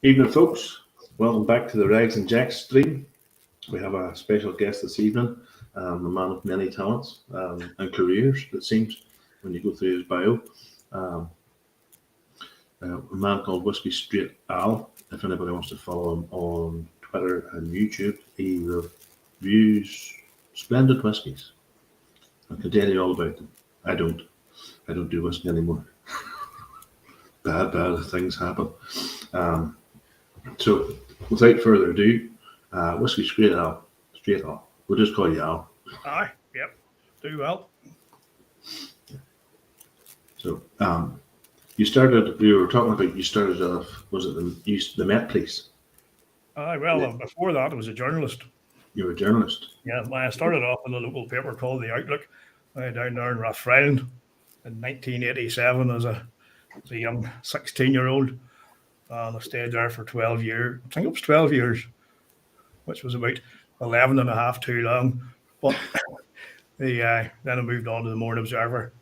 Evening, folks. Welcome back to the Ragz and Jackz stream. We have a special guest this evening, a man of many talents and careers, it seems, when you go through his bio. A man called Whisky Straight Al. If anybody wants to follow him on Twitter and YouTube, he reviews splendid whiskies. I can tell you all about them. I don't do whiskey anymore. Bad things happen. So, without further ado, Whisky Straight Al. We'll just call you Al. Aye, yep. Do well. So, you were talking about, you started off, was it the Met Police? Aye, well, before that, I was a journalist. You were a journalist? Yeah, I started off in a local paper called The Outlook, down there in Rathfriland in 1987 as a young 16-year-old. And I stayed there for 12 years. I think it was 12 years, which was about 11 and a half too long. But then I moved on to the Morning Observer,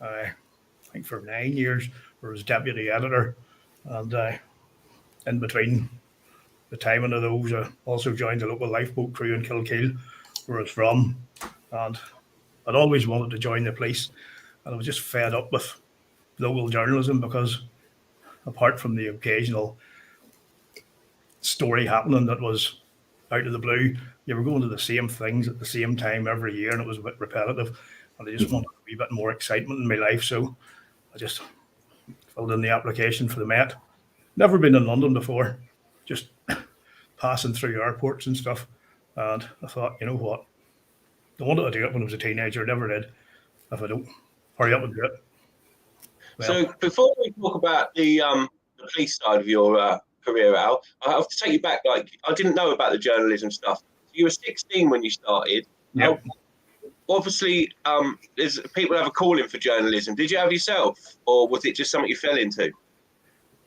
I think for 9 years, where I was deputy editor. And in between the timing of those, I also joined the local lifeboat crew in Kilkeel, where I was from. And I'd always wanted to join the police. And I was just fed up with local journalism because apart from the occasional story happening that was out of the blue, you were going to the same things at the same time every year, and it was a bit repetitive. And I just wanted a wee bit more excitement in my life, so I just filled in the application for the Met. Never been in London before, just passing through airports and stuff. And I thought, you know what? I wanted to do it when I was a teenager, never did. If I don't hurry up and do it. Well, so before we talk about the police side of your career, Al, I have to take you back. Like, I didn't know about the journalism stuff. You were 16 when you started. Yep. Obviously, people have a calling for journalism. Did you have yourself, or was it just something you fell into?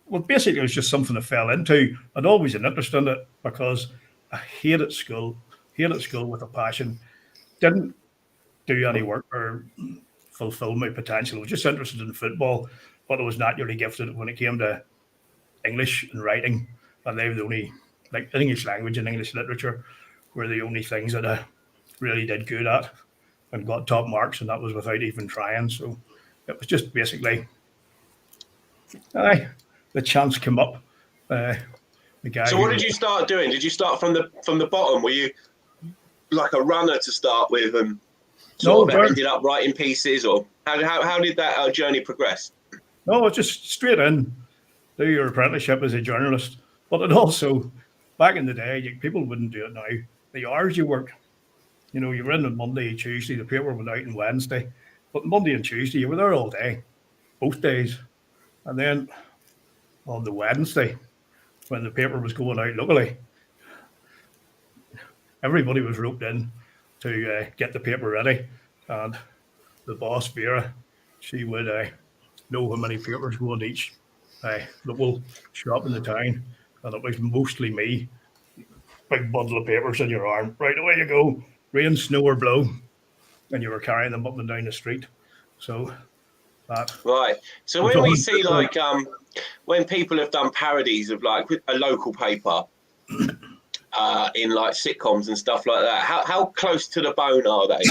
Well, basically, it was just something I fell into. I'd always had an interest in it because I hated school with a passion. Didn't do any work or fulfill my potential. I was just interested in football, but I was naturally gifted when it came to English and writing. And they were the only, like English language and English literature were the only things that I really did good at and got top marks, and that was without even trying. So it was just basically, the chance came up. The guy. So what did you start doing? Did you start from the bottom? Were you like a runner to start with, and ended up writing pieces, or how did that journey progress? No, it's just straight in, do your apprenticeship as a journalist. But it also, back in the day, people wouldn't do it now. The hours you worked, you were in on Monday, Tuesday, the paper went out on Wednesday. But Monday and Tuesday, you were there all day, both days. And then on the Wednesday, when the paper was going out locally, everybody was roped in to get the paper ready. And the boss, Vera, she would know how many papers go in each local shop in the town. And it was mostly me. Big bundle of papers in your arm. Right, away you go. Rain, snow or blow. And you were carrying them up and down the street. So that. Right. So when we see like when people have done parodies of like a local paper in like sitcoms and stuff like that, how close to the bone are they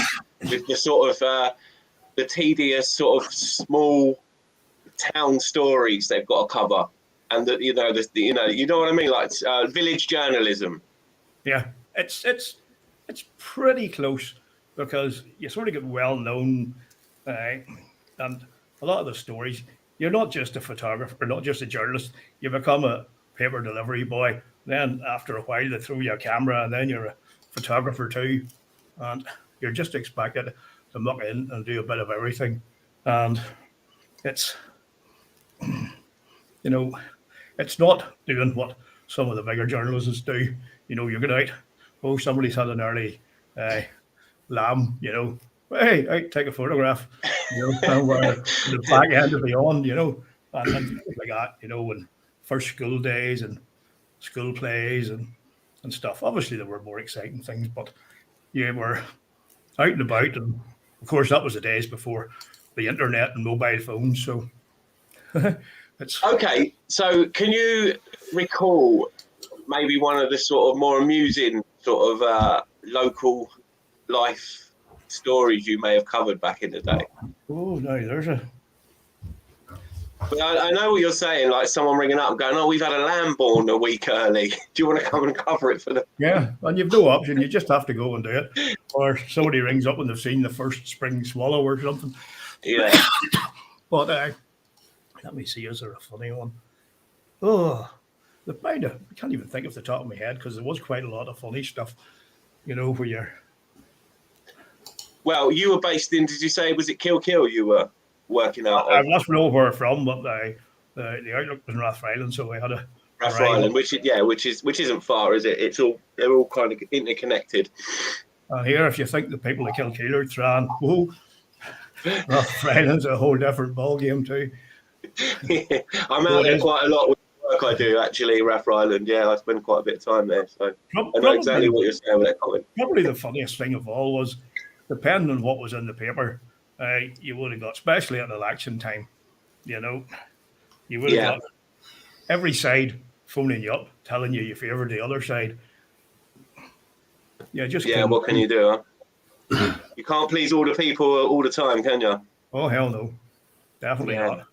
with the sort of the tedious sort of small town stories they've got to cover, and that you know what I mean, like village journalism? Yeah, it's pretty close because you sort of get well known, and a lot of the stories, you're not just a photographer, not just a journalist. You become a paper delivery boy. Then after a while, they throw you a camera, and then you're a photographer too, and you're just expected to muck in and do a bit of everything. And it's, it's not doing what some of the bigger journalists do. You get out, somebody's had an early lamb, hey, take a photograph, and the back end of the on, and things like that, and first school days and school plays and stuff. Obviously, there were more exciting things, but you were out and about, and of course, that was the days before the internet and mobile phones. So It's Okay, so can you recall maybe one of the sort of more amusing sort of local life stories you may have covered back in the day? oh no, there's a But I know what you're saying, like someone ringing up and going, "Oh, we've had a lamb born a week early. Do you want to come and cover it for the?" yeah, and you've no option. You just have to go and do it, or somebody rings up and they've seen the first spring swallow or something. Yeah. But let me see, is there a funny one? Oh, I can't even think off the top of my head because there was quite a lot of funny stuff, where you're. Well, you were based in. Did you say was it Kill you were working out I of? must know where I'm from, but the outlook was in Rathfriland, so we had a Rathfriland, which isn't far, is it? They're all kind of interconnected. And here, if you think the people of Kilkeel are Tran, whoa, Rathfriland's a whole different ball game too. I'm out there quite a lot with work I do actually, Rathfriland. Yeah, I spend quite a bit of time there, so I know exactly what you're saying with that comment. Probably the funniest thing of all was, depending on what was in the paper, you would have got, especially at election time, you would have got every side phoning you up, telling you favoured the other side. What can you do? Huh? You can't please all the people all the time, can you? Oh hell no, definitely not.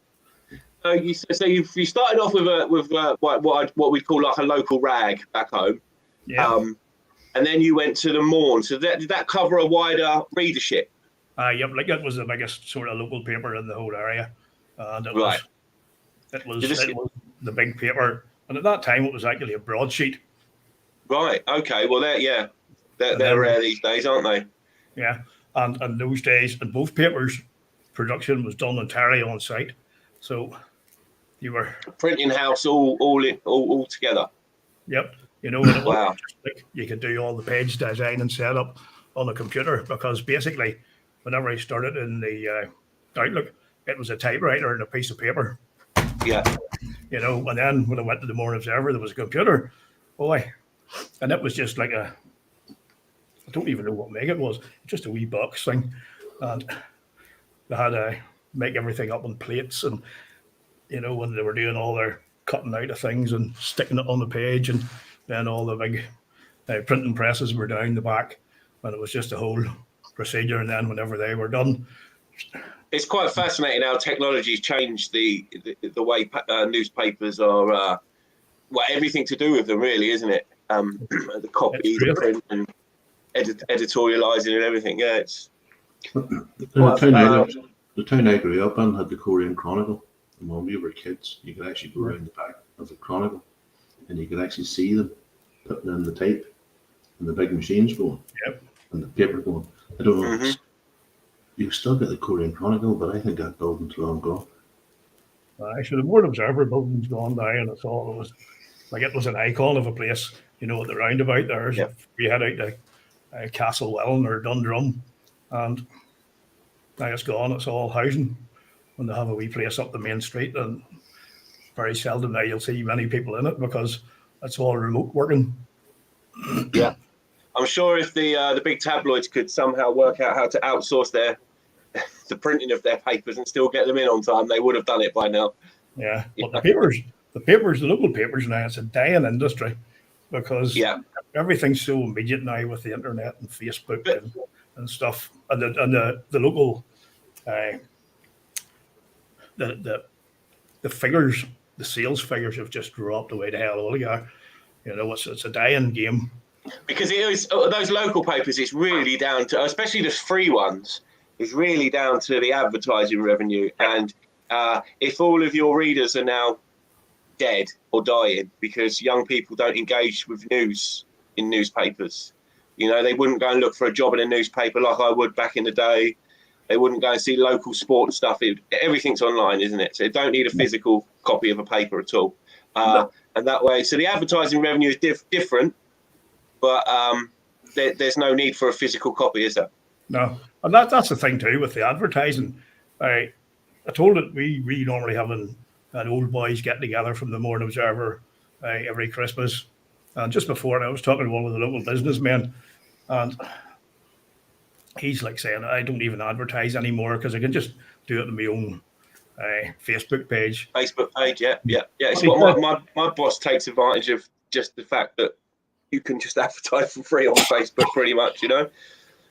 So you started off with what we call like a local rag back home, and then you went to the Morn. So did that cover a wider readership? Yep, like it was the biggest sort of local paper in the whole area, and it was the big paper. And at that time, it was actually a broadsheet. Right. Okay. Well, they're rare these days, aren't they? Yeah. And in those days, in both papers, production was done entirely on site. So you were printing house all together. Yep. And wow. You could do all the page design and setup on a computer, because basically, whenever I started in the Outlook, it was a typewriter and a piece of paper. Yeah. And then when I went to the Morning Observer, there was a computer. Boy. And it was just like I don't even know what make it was. Just a wee box thing. And they had to make everything up on plates, and when they were doing all their cutting out of things and sticking it on the page, and then all the big printing presses were down the back, and it was just a whole procedure. And then whenever they were done, it's quite fascinating how technology's changed the way newspapers are. Everything to do with them, really, isn't it? The copy, the print, and editorializing and everything. Yeah, it's. The town I grew up in had the Korean Chronicle, and when we were kids, you could actually go around the back of the Chronicle, and you could actually see them putting in the tape, and the big machines going, and the paper going. I don't know. Mm-hmm. You've still got the Korean Chronicle, but I think that building's long gone. Actually, the Morning Observer building's gone now, and it's all it was an icon of a place. At the roundabout there, we head out to Castle Welland or Dundrum, and now it's gone. It's all housing, and they have a wee place up the main street, and very seldom now you'll see many people in it because it's all remote working. Yeah, I'm sure if the big tabloids could somehow work out how to outsource the printing of their papers and still get them in on time, they would have done it by now. Yeah, but the local papers now, it's a dying industry because everything's so immediate now with the internet and Facebook and stuff, and the local the figures, the sales figures have just dropped away to hell altogether. It's a dying game. Because it is those local papers, it's really down to, especially the free ones, it's really down to the advertising revenue. And if all of your readers are now dead or dying because young people don't engage with news in newspapers, they wouldn't go and look for a job in a newspaper like I would back in the day. They wouldn't go and see local sports stuff. Everything's online, isn't it? So they don't need a physical copy of a paper at all. And that way, so the advertising revenue is different, but there's no need for a physical copy, is there? No, and that's the thing too with the advertising. I told it we normally have an old boys get together from the Morning Observer every Christmas, and just before, I was talking to one of the local businessmen, and he's like saying, I don't even advertise anymore because I can just do it on my own Facebook page. Facebook page, yeah. It's what my boss takes advantage of, just the fact that you can just advertise for free on Facebook, pretty much,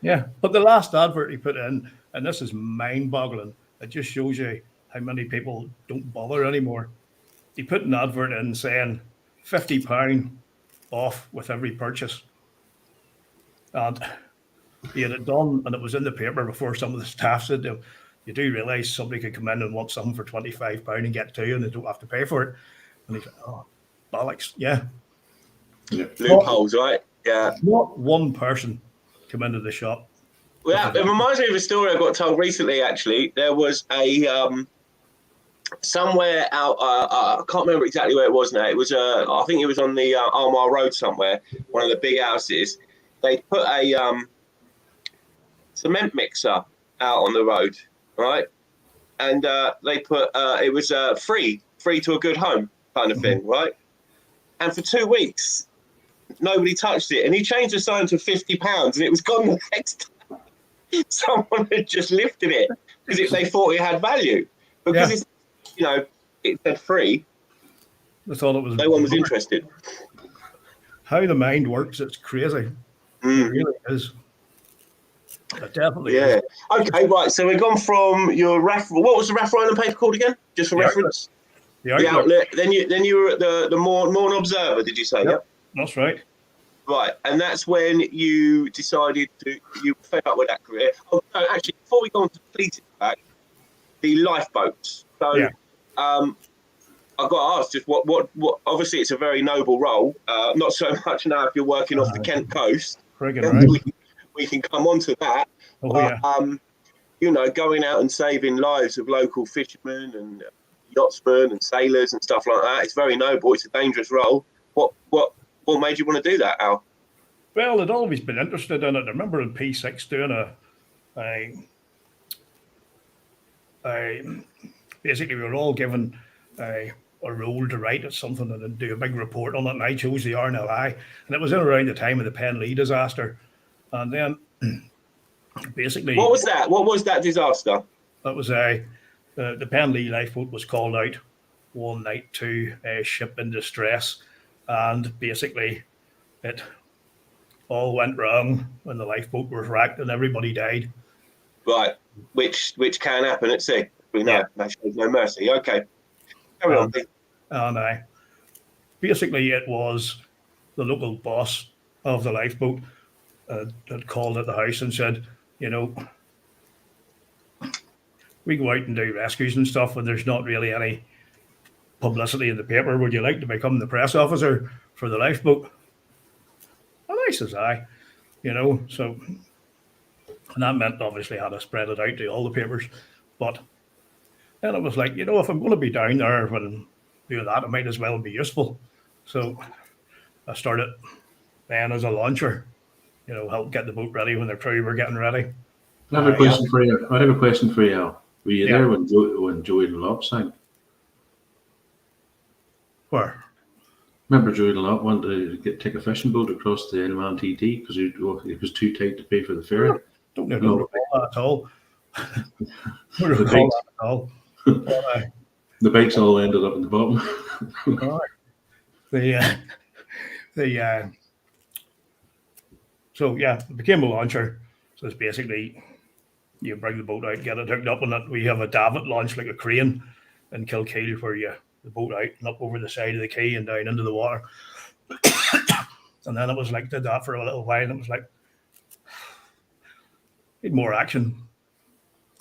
Yeah, but the last advert he put in, and this is mind-boggling, it just shows you how many people don't bother anymore. He put an advert in saying £50 off with every purchase. And he had it done, and it was in the paper before some of the staff said to him, you do realise somebody could come in and want something for £25 and get to you, and they don't have to pay for it. And he said, oh, bollocks, yeah. Loopholes, right? Yeah. Not one person come into the shop. Well, it reminds me of a story I got told recently, actually. There was a somewhere out, I can't remember exactly where it was now. It was, I think it was on the Armagh Road somewhere, one of the big houses. They put a cement mixer out on the road, right? And they put, it was free to a good home kind of thing, right? And for 2 weeks, nobody touched it. And he changed the sign to £50 and it was gone the next time. Someone had just lifted it because they thought it had value. Because it's, it said free. I thought it was. No one was interested. How the mind works, it's crazy. It really is. It definitely is. Okay, right. So we've gone from your what was the Ralph Ryland paper called again? Just for reference. The Outlook. Then you were at the Morn Observer, did you say? Yep. That's right. Right, and that's when you decided you fed up with that career. Oh, no, actually, before we go on to Fleet back, the Lifeboats. So, I got to ask, just what? Obviously, it's a very noble role. Not so much now if you're working off the Kent coast. Right. We can come on to that. Going out and saving lives of local fishermen and yachtsmen and sailors and stuff like that. It's very noble. It's a dangerous role. What made you want to do that, Al? Well, I'd always been interested in it. I remember in P6 doing basically we were all given a role to write at something and do a big report on it, and I chose the RNLI, and it was in around the time of the Penlee disaster. And then basically... What was that? What was that disaster? That was the Penlee lifeboat was called out one night to a ship in distress, and basically it all went wrong when the lifeboat was wrecked and everybody died. Right, which can happen at sea. We know, no mercy. Okay, carry on. And basically it was the local boss of the lifeboat had called at the house and said, we go out and do rescues and stuff when there's not really any publicity in the paper. Would you like to become the press officer for the lifeboat? And I says, so, and that meant obviously I had to spread it out to all the papers. But then it was like, if I'm going to be down there when doing that, it might as well be useful. So I started then as a launcher, help get the boat ready when the crew were getting ready. I have a question for you, Al. Were you there when Joey Dunlop sang? Where? Remember Joey Dunlop wanted to take a fishing boat across the Isle of TT because it was too tight to pay for the ferry? Don't recall that at all. Don't recall that at all. The bikes all ended up in the bottom. So I became a launcher. So it's basically you bring the boat out, get it hooked up on it. We have a davit launch like a crane in Kilkeel where the boat out and up over the side of the quay and down into the water. And then it was like did that for a little while and it was like need more action.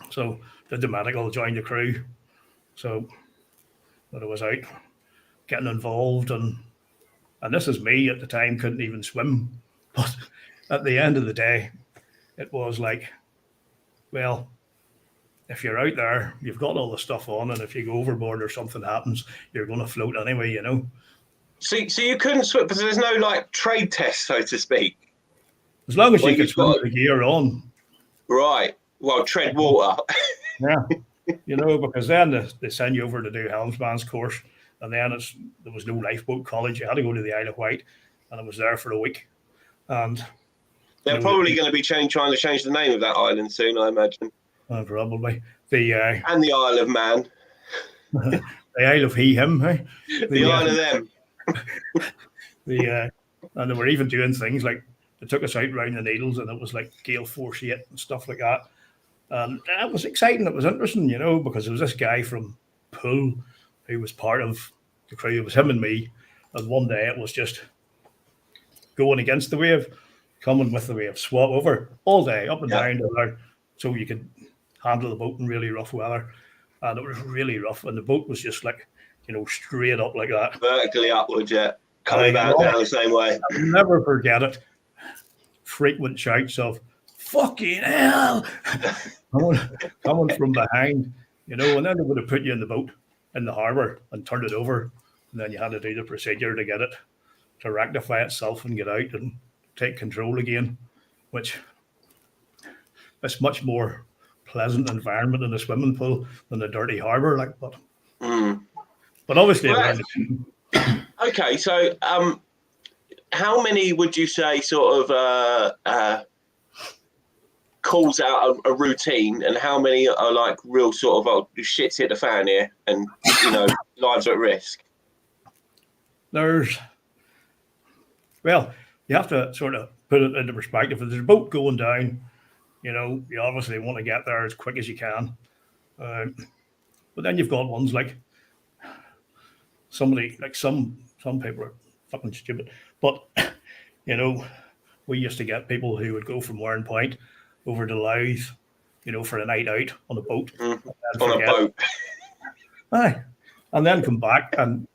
So did the medical, joined the crew. So when I was out getting involved and this is me at the time, couldn't even swim. But at the end of the day, it was like, well, if you're out there, you've got all the stuff on, and if you go overboard or something happens, you're going to float anyway, So you couldn't swim because there's no trade test, so to speak. As long as you could swim with the gear on. Right. Well, tread water. Because then they send you over to do helmsman's course, and then there was no lifeboat college. You had to go to the Isle of Wight, and I was there for a week. And they're probably going to be trying to change the name of that island soon, I imagine. Probably and the Isle of Man. the Isle of He, Him. Hey? The Isle of them. And they were even doing things like they took us out round the Needles, and it was like Gale Force 8 and stuff like that. And that was exciting. It was interesting, you know, because there was this guy from Poole who was part of the crew. It was him and me. And one day it was just going against the wave, coming with the wave, swap over all day, up and down there, so you could handle the boat in really rough weather. And it was really rough. And the boat was just like, you know, straight up like that. Vertically upwards, yeah. Coming back down the same way. I'll never forget it. Frequent shouts of "fucking hell" coming from behind, you know, and then they would have put you in the boat in the harbour and turned it over, and then you had to do the procedure to get it to rectify itself and get out and take control again, which is much more pleasant environment in a swimming pool than a dirty harbour, like. But obviously, okay, so how many would you say sort of calls out a routine, and how many are like real sort of shit's hit the fan here, and you know, lives at risk? Well, you have to sort of put it into perspective. If there's a boat going down, you know, you obviously want to get there as quick as you can. But then you've got ones like somebody, like some people are fucking stupid. But, you know, we used to get people who would go from Warren Point over to Louth, you know, for a night out on a boat. On a boat. Aye. And then come back and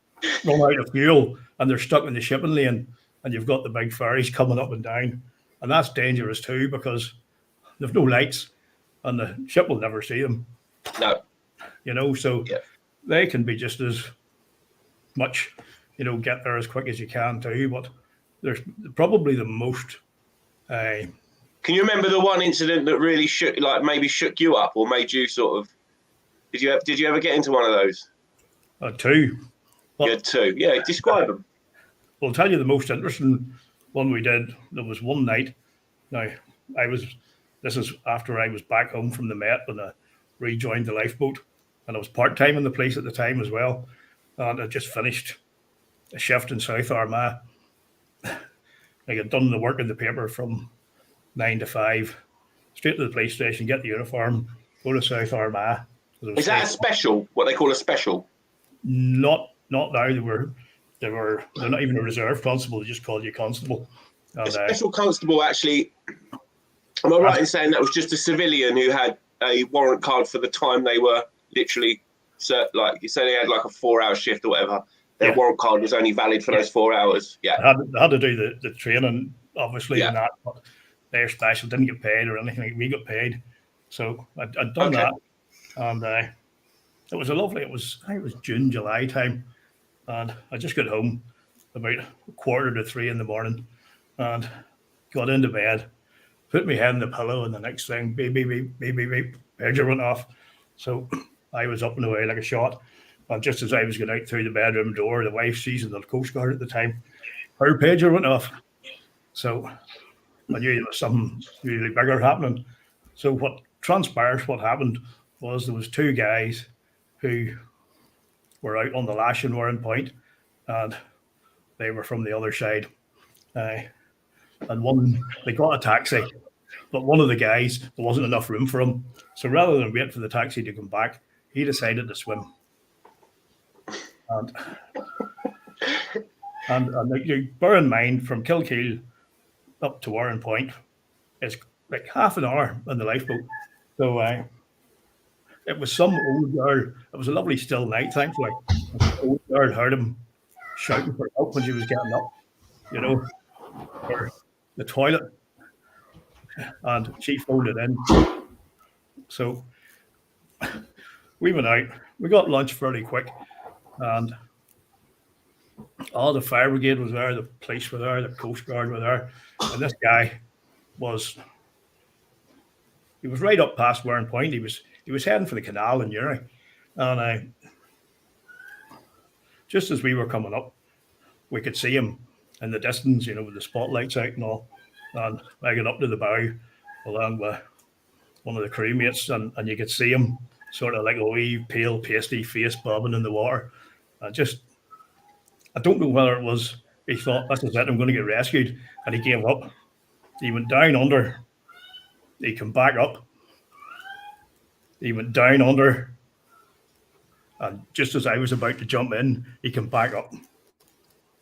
run out of fuel, and they're stuck in the shipping lane, and you've got the big ferries coming up and down. And that's dangerous too, because there's no lights and the ship will never see them. No. You know, so they can be just as much, you know, get there as quick as you can too. But there's probably the most. Can you remember the one incident that really shook you up, or made you sort of? Did you ever get into one of those? Two. You had two. Yeah, describe them. I'll tell you the most interesting one we did. There was one night. Now, this is after I was back home from the Met, and I rejoined the Lifeboat, and I was part-time in the place at the time as well. And I just finished a shift in South Armagh. I had done the work in the paper from 9 to 5, straight to the police station, get the uniform, go to South Armagh. Is that a special? What they call a special? Not now. They're not even a reserve constable. They just call you constable. And, a special constable, actually. Am I right in saying that was just a civilian who had a warrant card for the time they were literally, like you say, they had like a 4-hour shift or whatever. Their warrant card was only valid for those 4 hours. Yeah, they had to do the training, obviously, and that. But they're special, didn't get paid or anything. We got paid, so I'd done that, and it was a lovely. I think it was June, July time, and I just got home about 2:45 in the morning, and got into bed, put my head in the pillow, and the next thing, beep, pager went off. So I was up and away like a shot. And just as I was going out through the bedroom door, the wife, she's in the Coast Guard at the time, her pager went off. So I knew there was something really bigger happening. So what happened was there was two guys who were out on the lash in Warren Point, and they were from the other side. And they got a taxi, but one of the guys, there wasn't enough room for him. So rather than wait for the taxi to come back, he decided to swim. And you bear in mind, from Kilkeel up to Warren Point, it's like half an hour in the lifeboat. So it was some old girl. It was a lovely still night, thankfully. The old girl heard him shouting for help when she was getting up, you know, for the toilet, and she folded in. So we went out. We got lunch fairly quick, and all the fire brigade was there, the police were there, the Coast Guard were there, and this guy was right up past Warren Point. He was heading for the canal in Uri, and just as we were coming up, we could see him in the distance, you know, with the spotlights out and all. And I got up to the bow along with one of the crewmates, and you could see him sort of like a wee pale, pasty face bobbing in the water. I don't know whether it was he thought, this is it, I'm going to get rescued, and he gave up. He went down under. He came back up. He went down under. And just as I was about to jump in, he came back up.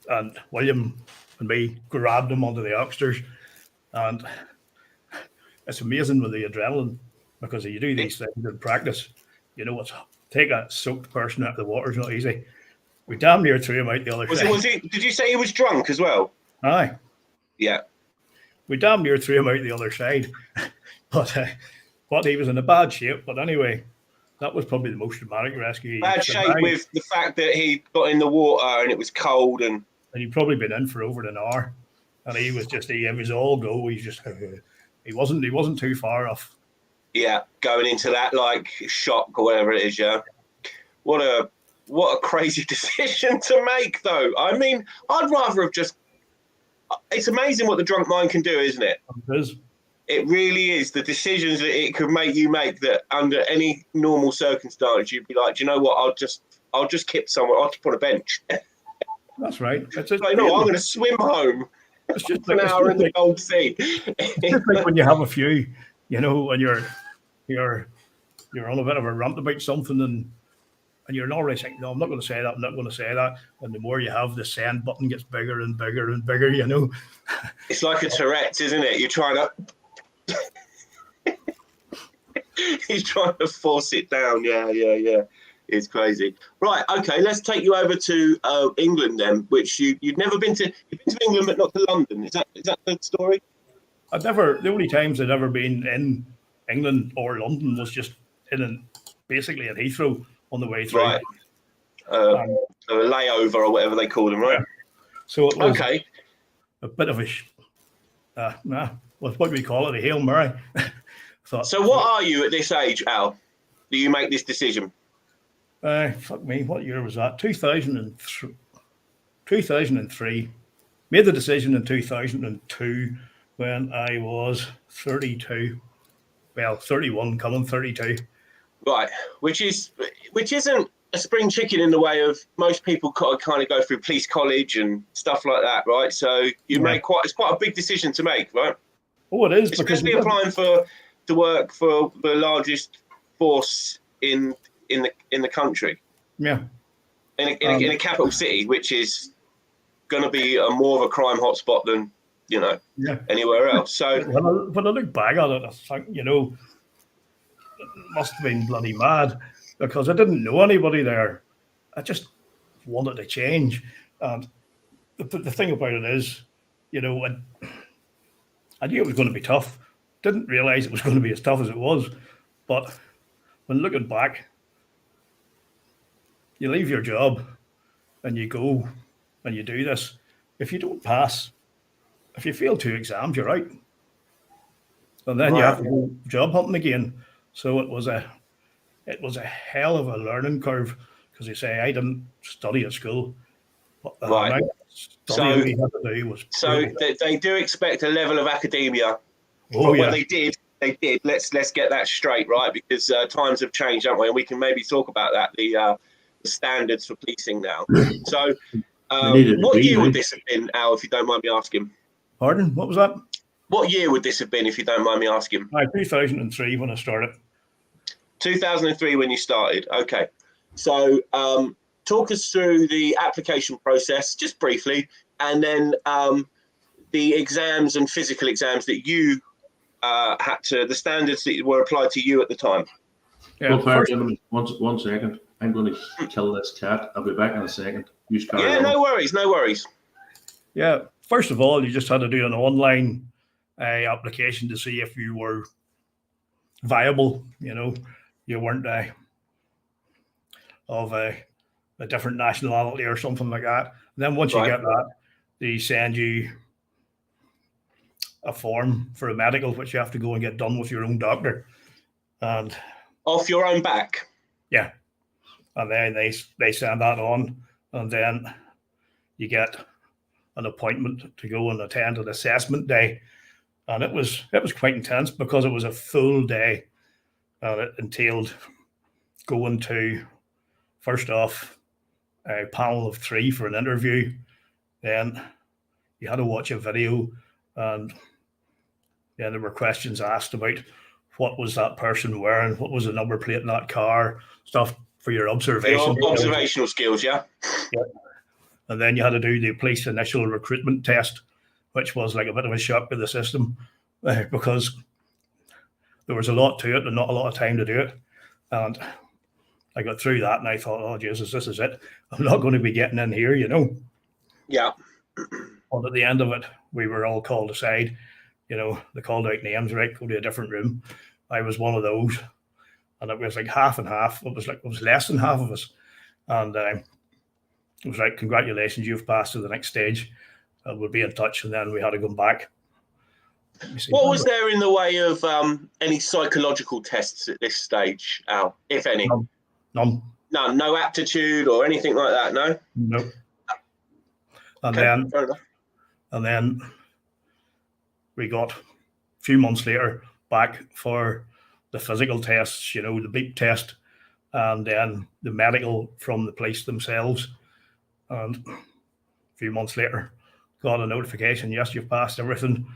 And William and me grabbed him onto the oxters. And it's amazing with the adrenaline, because if you do these things in practice, you know what's take a soaked person out of the water is not easy. We damn near threw him out the other side. Did you say he was drunk as well? Aye. Yeah. We damn near threw him out the other side. But he was in a bad shape. But anyway, that was probably the most dramatic rescue. Bad shape with the fact that he got in the water and it was cold, and he'd probably been in for over an hour, and he was all go. He wasn't too far off. Yeah, going into that like shock or whatever it is. Yeah, what a crazy decision to make, though. I mean, I'd rather have just. It's amazing what the drunk mind can do, isn't it? It is. It really is. The decisions that it could make you make that under any normal circumstance, you'd be like, do you know what? I'll just kip somewhere. I'll keep on a bench. That's right. It's like, no, I'm going to swim home. It's just an hour in the cold sea. It's just like when you have a few, you know, when you're on a bit of a rant about something, and you're already saying, no, I'm not going to say that. I'm not going to say that. And the more you have, the send button gets bigger and bigger and bigger. You know, it's like a Tourette's, isn't it? You're trying to. He's trying to force it down. Yeah. It's crazy. Right. Okay. Let's take you over to England then, which you'd never been to. You've been to England, but not to London. Is that the story? The only times I'd ever been in England or London was just basically at Heathrow on the way through. Right. A layover or whatever they call them, right? Yeah. So it was a bit of what do we call it? A Hail Mary. So what are you at this age, Al? Do you make this decision? Fuck me. What year was that? 2003. Made the decision in 2002 when I was 32. Well, 31, coming 32. Right, which isn't a spring chicken in the way of most people kind of go through police college and stuff like that, right? So it's quite a big decision to make, right? Oh, it is, especially applying to work for the largest force in the country. Yeah, in a capital city, which is going to be more of a crime hotspot than anywhere else. So when I look back at it, I think it must have been bloody mad, because I didn't know anybody there. I just wanted to change. And the thing about it is, I knew it was going to be tough. Didn't realize it was going to be as tough as it was. But when looking back, you leave your job and you go and you do this. If you don't pass, if you fail 2 exams, you're out. And then you have to go job hunting again. So it was a hell of a learning curve, because you say I didn't study at school. But right. Studying we had to do was they do expect a level of academia. Oh, yeah. Well, they did. Let's get that straight, right? Because times have changed, haven't we? And we can maybe talk about that. The standards for policing now. So, what year would this have been, Al? If you don't mind me asking. Pardon? What was that? What year would this have been, if you don't mind me asking? 2003 when I started. 2003 when you started. Okay. So, talk us through the application process, just briefly, and then the exams and physical exams that you the standards that were applied to you at the time. Yeah, well, gentlemen, one second. I'm going to kill this cat. I'll be back in a second. No worries. Yeah, first of all, you just had to do an online application to see if you were viable. You weren't of a different nationality or something like that. And then once you get that, they send you a form for a medical, which you have to go and get done with your own doctor. And off your own back? Yeah. And then they send that on, and then you get an appointment to go and attend an assessment day. And it was quite intense, because it was a full day, and it entailed going to, first off, a panel of 3 for an interview. Then you had to watch a video, and then there were questions asked about what was that person wearing, what was the number plate in that car, stuff for your observation. Your observational skills, yeah? Yeah. And then you had to do the police initial recruitment test, which was like a bit of a shock to the system because there was a lot to it and not a lot of time to do it. And I got through that and I thought, oh, Jesus, this is it. I'm not going to be getting in here, you know? Yeah. But at the end of it, we were all called aside. You know, they called out names, right? Go to a different room. I was one of those. And it was like half and half. It was less than half of us. And it was like, congratulations, you've passed to the next stage. We'll be in touch. And then we had to go back. What was there in the way of any psychological tests at this stage, Al, if any? None. No aptitude or anything like that, no? Nope. And Okay, then we got a few months later back for the physical tests, you know, the beep test, and then the medical from the police themselves. And a few months later, got a notification, yes, you've passed everything.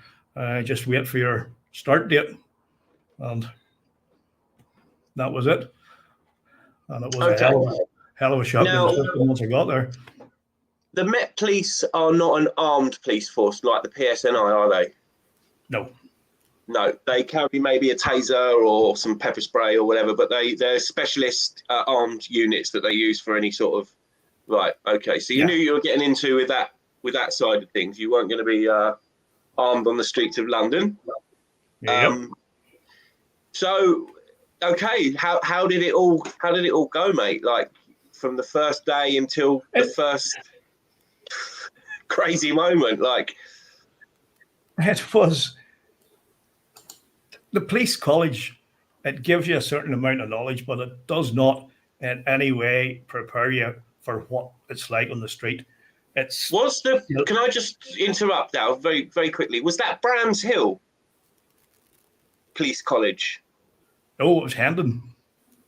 Just wait for your start date. And that was it. And it was a hell of a shock once I got there. The Met Police are not an armed police force like the PSNI, are they? No. No, they carry maybe a taser or some pepper spray or whatever, but they're specialist armed units that they use for any sort of. Right. Okay. So you knew you were getting into with that side of things. You weren't going to be armed on the streets of London. Yep. So, okay, how did it all go, mate? Like from the first day until the first crazy moment, like it was the police college. It gives you a certain amount of knowledge, but it does not in any way prepare you for what it's like on the street. Can I just interrupt now very, very quickly? Was that Brams Hill Police College? No, it was Hendon.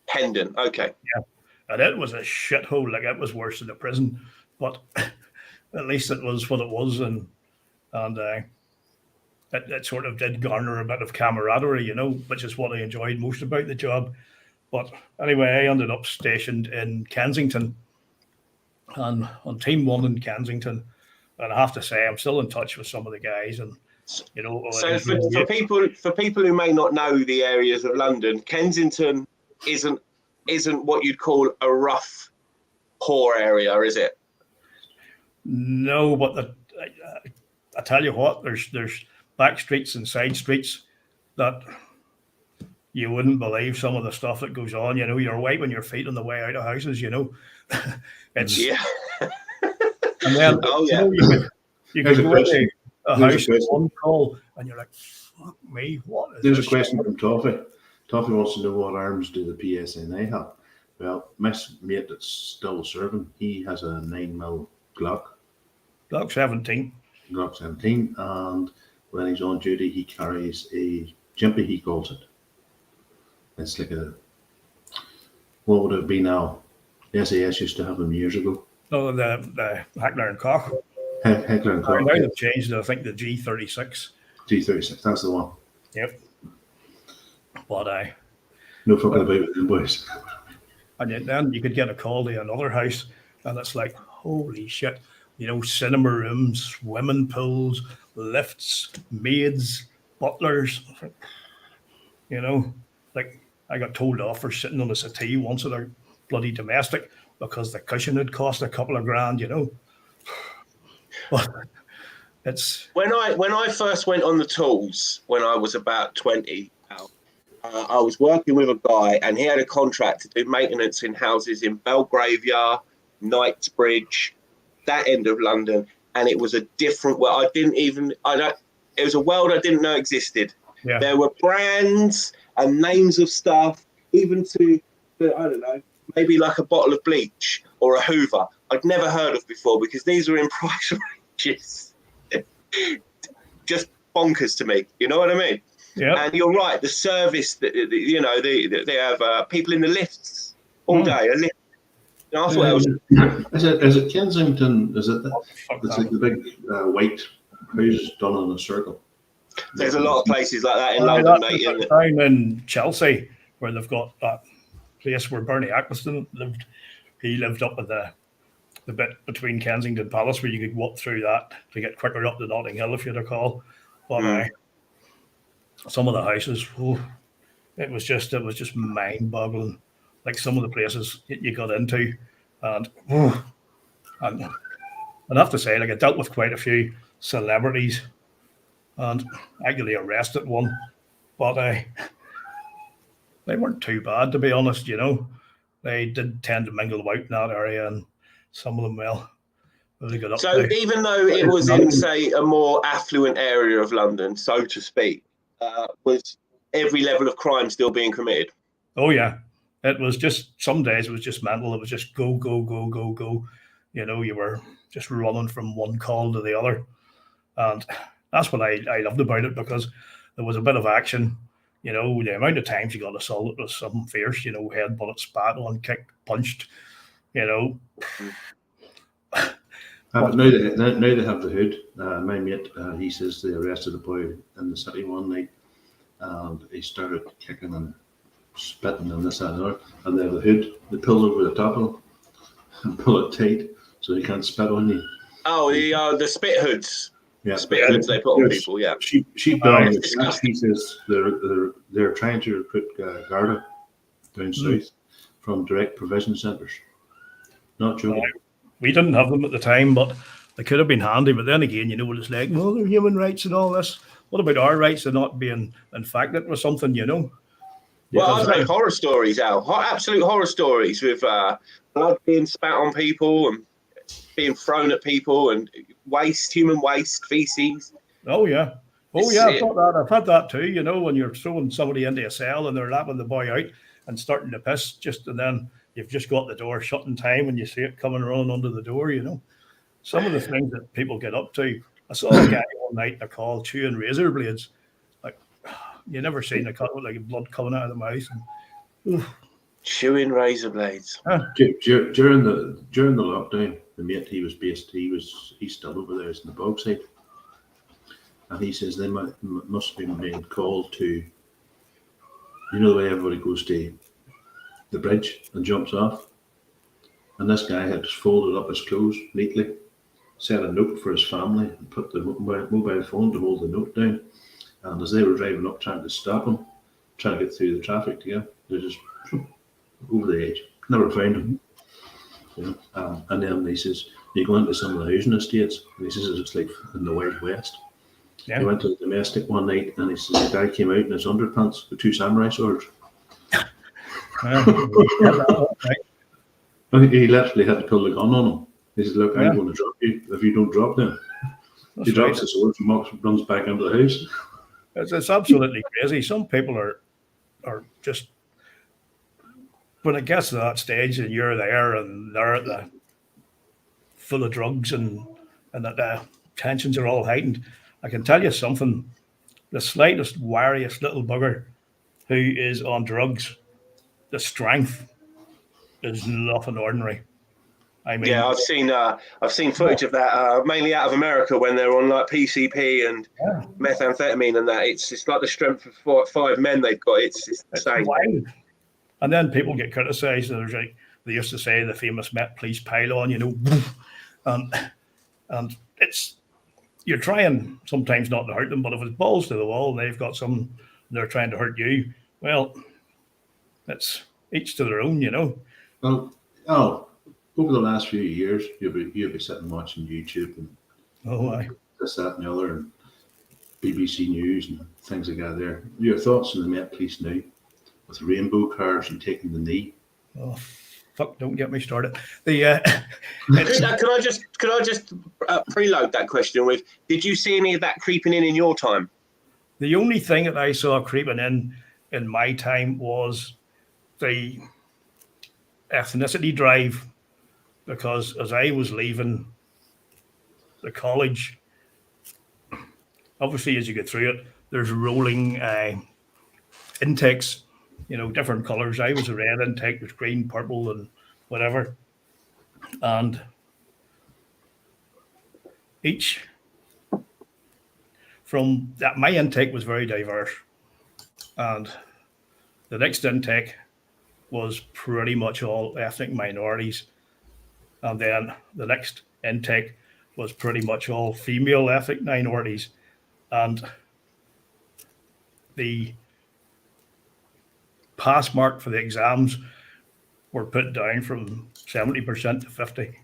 Hendon, okay. Yeah, and it was a shithole. Like it was worse than a prison, but at least it was what it was, and it sort of did garner a bit of camaraderie, you know, which is what I enjoyed most about the job. But anyway, I ended up stationed in Kensington, and on Team 1 in Kensington, and I have to say I'm still in touch with some of the guys, and you know. So for people who may not know the areas of London, Kensington isn't what you'd call a rough, poor area, is it? No, but I tell you what, there's back streets and side streets that you wouldn't believe some of the stuff that goes on. You know, you're wiping your feet on the way out of houses. You know, it's yeah. And then you could go to a house on call, and you're like, "Fuck me, what is There's this?" a question from Toffee. Toffee wants to know what arms do the PSNA have. Well, my mate that's still serving, he has a 9mm Glock. Glock 17. Glock 17, and when he's on duty, he carries a jimpy, he calls it. It's like what would it be now? The SAS used to have them years ago. Oh, the Heckler and Koch. Heckler and Koch. Now they've changed it, I think, the G36. G36, that's the one. Yep. But no fucking about with them boys. And then you could get a call to another house, and it's like, holy shit, you know, cinema rooms, swimming pools, lifts, maids, butlers. You know, like I got told off for sitting on a settee once at a bloody domestic because the cushion had cost a couple of grand, you know. But it's when I first went on the tools when I was about 20. I was working with a guy, and he had a contract to do maintenance in houses in Belgravia, Knightsbridge, that end of London, and it was a different world. It was a world I didn't know existed. Yeah. There were brands and names of stuff, even to I don't know, maybe like a bottle of bleach or a Hoover I'd never heard of before, because these were in price ranges just bonkers to me. You know what I mean? Yeah. And you're right. The service that they have people in the lifts. all day. I thought it was. Is it Kensington? Is it? Fuck It's that. like the big white house done in a circle. There's a lot of places like that in Aye, London, that's mate. Isn't it? down in Chelsea, where they've got that place where Bernie Eccleston lived. He lived up at the bit between Kensington Palace, where you could walk through that to get quicker up to Notting Hill, if you'd recall. But some of the houses, it was just mind-boggling. Like some of the places you got into, and I'd have to say, like I dealt with quite a few celebrities, and actually arrested one, but they weren't too bad, to be honest. They did tend to mingle about in that area, and some of them, well, they got up So to. even though it was in, say, a more affluent area of London, so to speak, was every level of crime still being committed? Oh yeah, it was just some days it was just mental. It was just go go go go go. You were just running from one call to the other, and that's what I loved about it, because there was a bit of action. The amount of times you got assaulted was something fierce. Headbutted, spat on, kicked, punched. But now they have the hood. My mate, he says they arrested a boy in the city one night, and he started kicking and spitting and this and that, and they have the hood. They pull over the top of him and pull it tight so he can't spit on you. Oh, the spit hoods. Yeah, Spit hoods they put on people. Yeah. Sheep down. He says they're trying to recruit Garda down south from direct provision centres. Not joking. We didn't have them at the time, but they could have been handy. But then again, what it's like. Well, they're human rights and all this. What about our rights of not being infected with something? Well, I've heard horror stories, Al. Absolute horror stories with blood being spat on people and being thrown at people and human waste, feces. Oh yeah. I've had that too. When you're throwing somebody into a cell and they're lapping the boy out and starting to piss, and then you've just got the door shut in time and you see it coming running under the door. Some of the things that people get up to. I saw a guy one night in a call chewing razor blades. Like, you never seen a cut with like blood coming out of the mouth. And, chewing razor blades. During the lockdown, the mate he's still over there in the Bogside, and he says they must have been being called to, the way everybody goes to the bridge and jumps off, and this guy had folded up his clothes neatly, set a note for his family, and put the mobile phone to hold the note down, and as they were driving up trying to stop him, trying to get through the traffic to him, they just over the edge. Never found him. And then he says, you go into some of the housing estates, and he says it's like in the Wild West. Yeah. He went to the domestic one night, and he says the guy came out in his underpants with 2 samurai swords. He literally had to pull the gun on him. He says, look, I'm going to drop you if you don't drop them. He drops the swords and runs back into the house. It's absolutely crazy. Some people are just, when it gets to that stage and you're there and they're at the full of drugs and that the tensions are all heightened, I can tell you something. The slightest, wariest little bugger who is on drugs, the strength is nothing ordinary. I mean, yeah, I've seen footage of that, mainly out of America when they're on like PCP and methamphetamine and that. It's like the strength of 5 men they've got. It's insane. Wild. And then people get criticised. There's like they used to say the famous Met Police pylon, and it's you're trying sometimes not to hurt them, but if it's balls to the wall and they've got some, they're trying to hurt you. Well, it's each to their own, Well, over the last few years, you'll be sitting watching YouTube and this, that, and the other, and BBC News and things like that. There, your thoughts on the Met Police now with rainbow cars and taking the knee? Oh, fuck! Don't get me started. Could I just preload that question with? Did you see any of that creeping in your time? The only thing that I saw creeping in my time was the ethnicity drive, because as I was leaving the college, obviously as you get through it, there's rolling intakes different colours. I was a red intake, was green, purple, and whatever. And each from that, my intake was very diverse. And the next intake was pretty much all ethnic minorities. And then the next intake was pretty much all female ethnic minorities. And the pass mark for the exams were put down from 70% to 50%.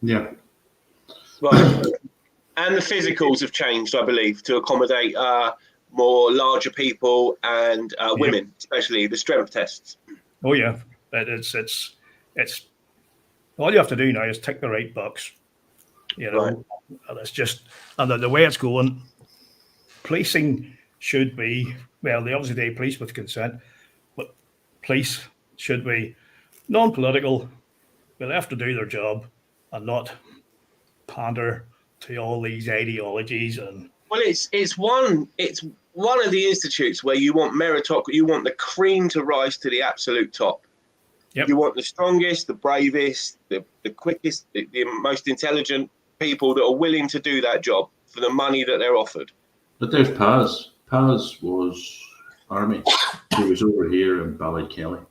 Yeah. Right. And the physicals have changed, I believe, to accommodate more larger people and women, especially the strength tests. Oh yeah, it's all you have to do now is tick the right box, Right. And it's just, and the way it's going, policing should be, well, they police with consent, but police should be non-political. They'll have to do their job and not pander to all these ideologies. And well, it's one of the institutes where you want meritocracy, you want the cream to rise to the absolute top. Yep. You want the strongest, the bravest, the quickest, the most intelligent people that are willing to do that job for the money that they're offered. But there's Paz. Paz was Army. He was over here in Ballykelly.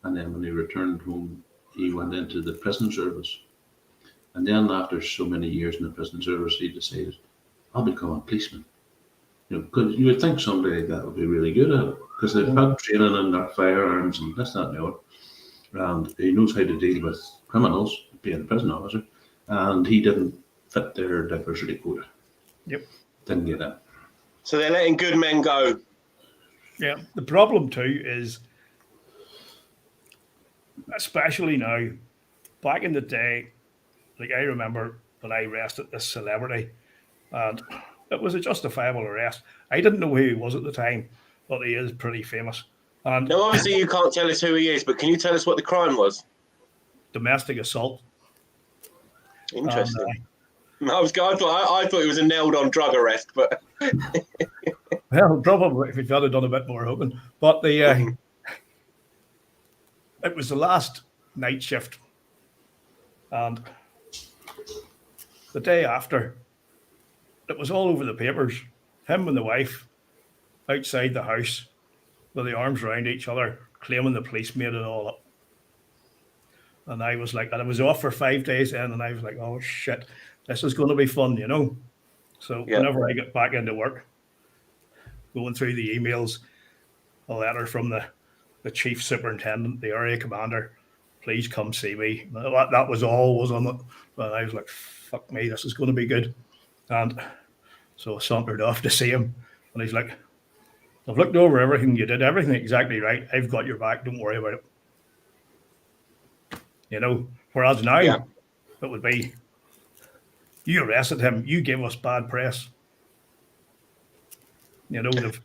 And then when he returned home, he went into the prison service. And then after so many years in the prison service, he decided, I'll become a policeman. Because you would think somebody like that would be really good at it. Because they've had training in their firearms and this, that, and the other. And he knows how to deal with criminals, being a prison officer. And he didn't fit their diversity quota. Yep. Didn't get it. So they're letting good men go. Yeah. The problem too is, especially now, back in the day, like I remember when I arrested this celebrity, and it was a justifiable arrest. I didn't know who he was at the time, but he is pretty famous. And now, obviously, you can't tell us who he is, but can you tell us what the crime was? Domestic assault. Interesting. I thought it was a nailed-on drug arrest, but well, probably if you'd done a bit more hoping. But it was the last night shift, and the day after, it was all over the papers. Him and the wife outside the house with the arms around each other, claiming the police made it all up. And I was like, and I was off for 5 days then, and I was like, oh shit, this is going to be fun, So whenever I get back into work, going through the emails, a letter from the chief superintendent, the area commander, please come see me. That was all was on it. But I was like, fuck me, this is going to be good. And so I sauntered off to see him, and he's like, I've looked over everything. You did everything exactly right. I've got your back. Don't worry about it. Whereas now it would be, you arrested him. You gave us bad press. This is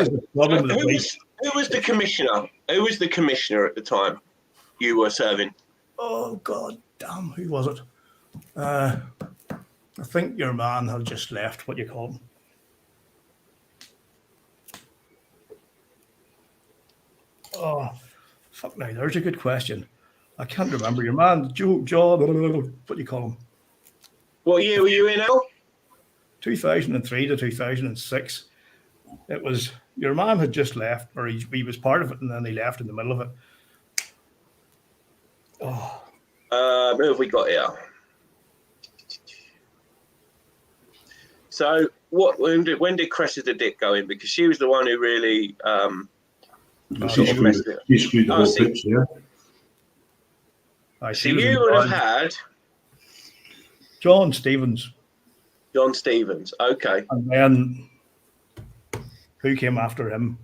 the problem with the police. Who was the commissioner? Who was the commissioner at the time you were serving? Oh, God damn. Who was it? I think your man had just left. What you call him? Oh, fuck now. There's a good question. I can't remember. Your man, Joe, what do you call him? What year were you in, Al? 2003 to 2006. It was, your man had just left, or he was part of it, and then he left in the middle of it. Oh. Who have we got here? So, when did Cressida Dick go in? Because she was the one who really She screwed the whole picture. So you would have had John Stevens. John Stevens, okay. And then who came after him?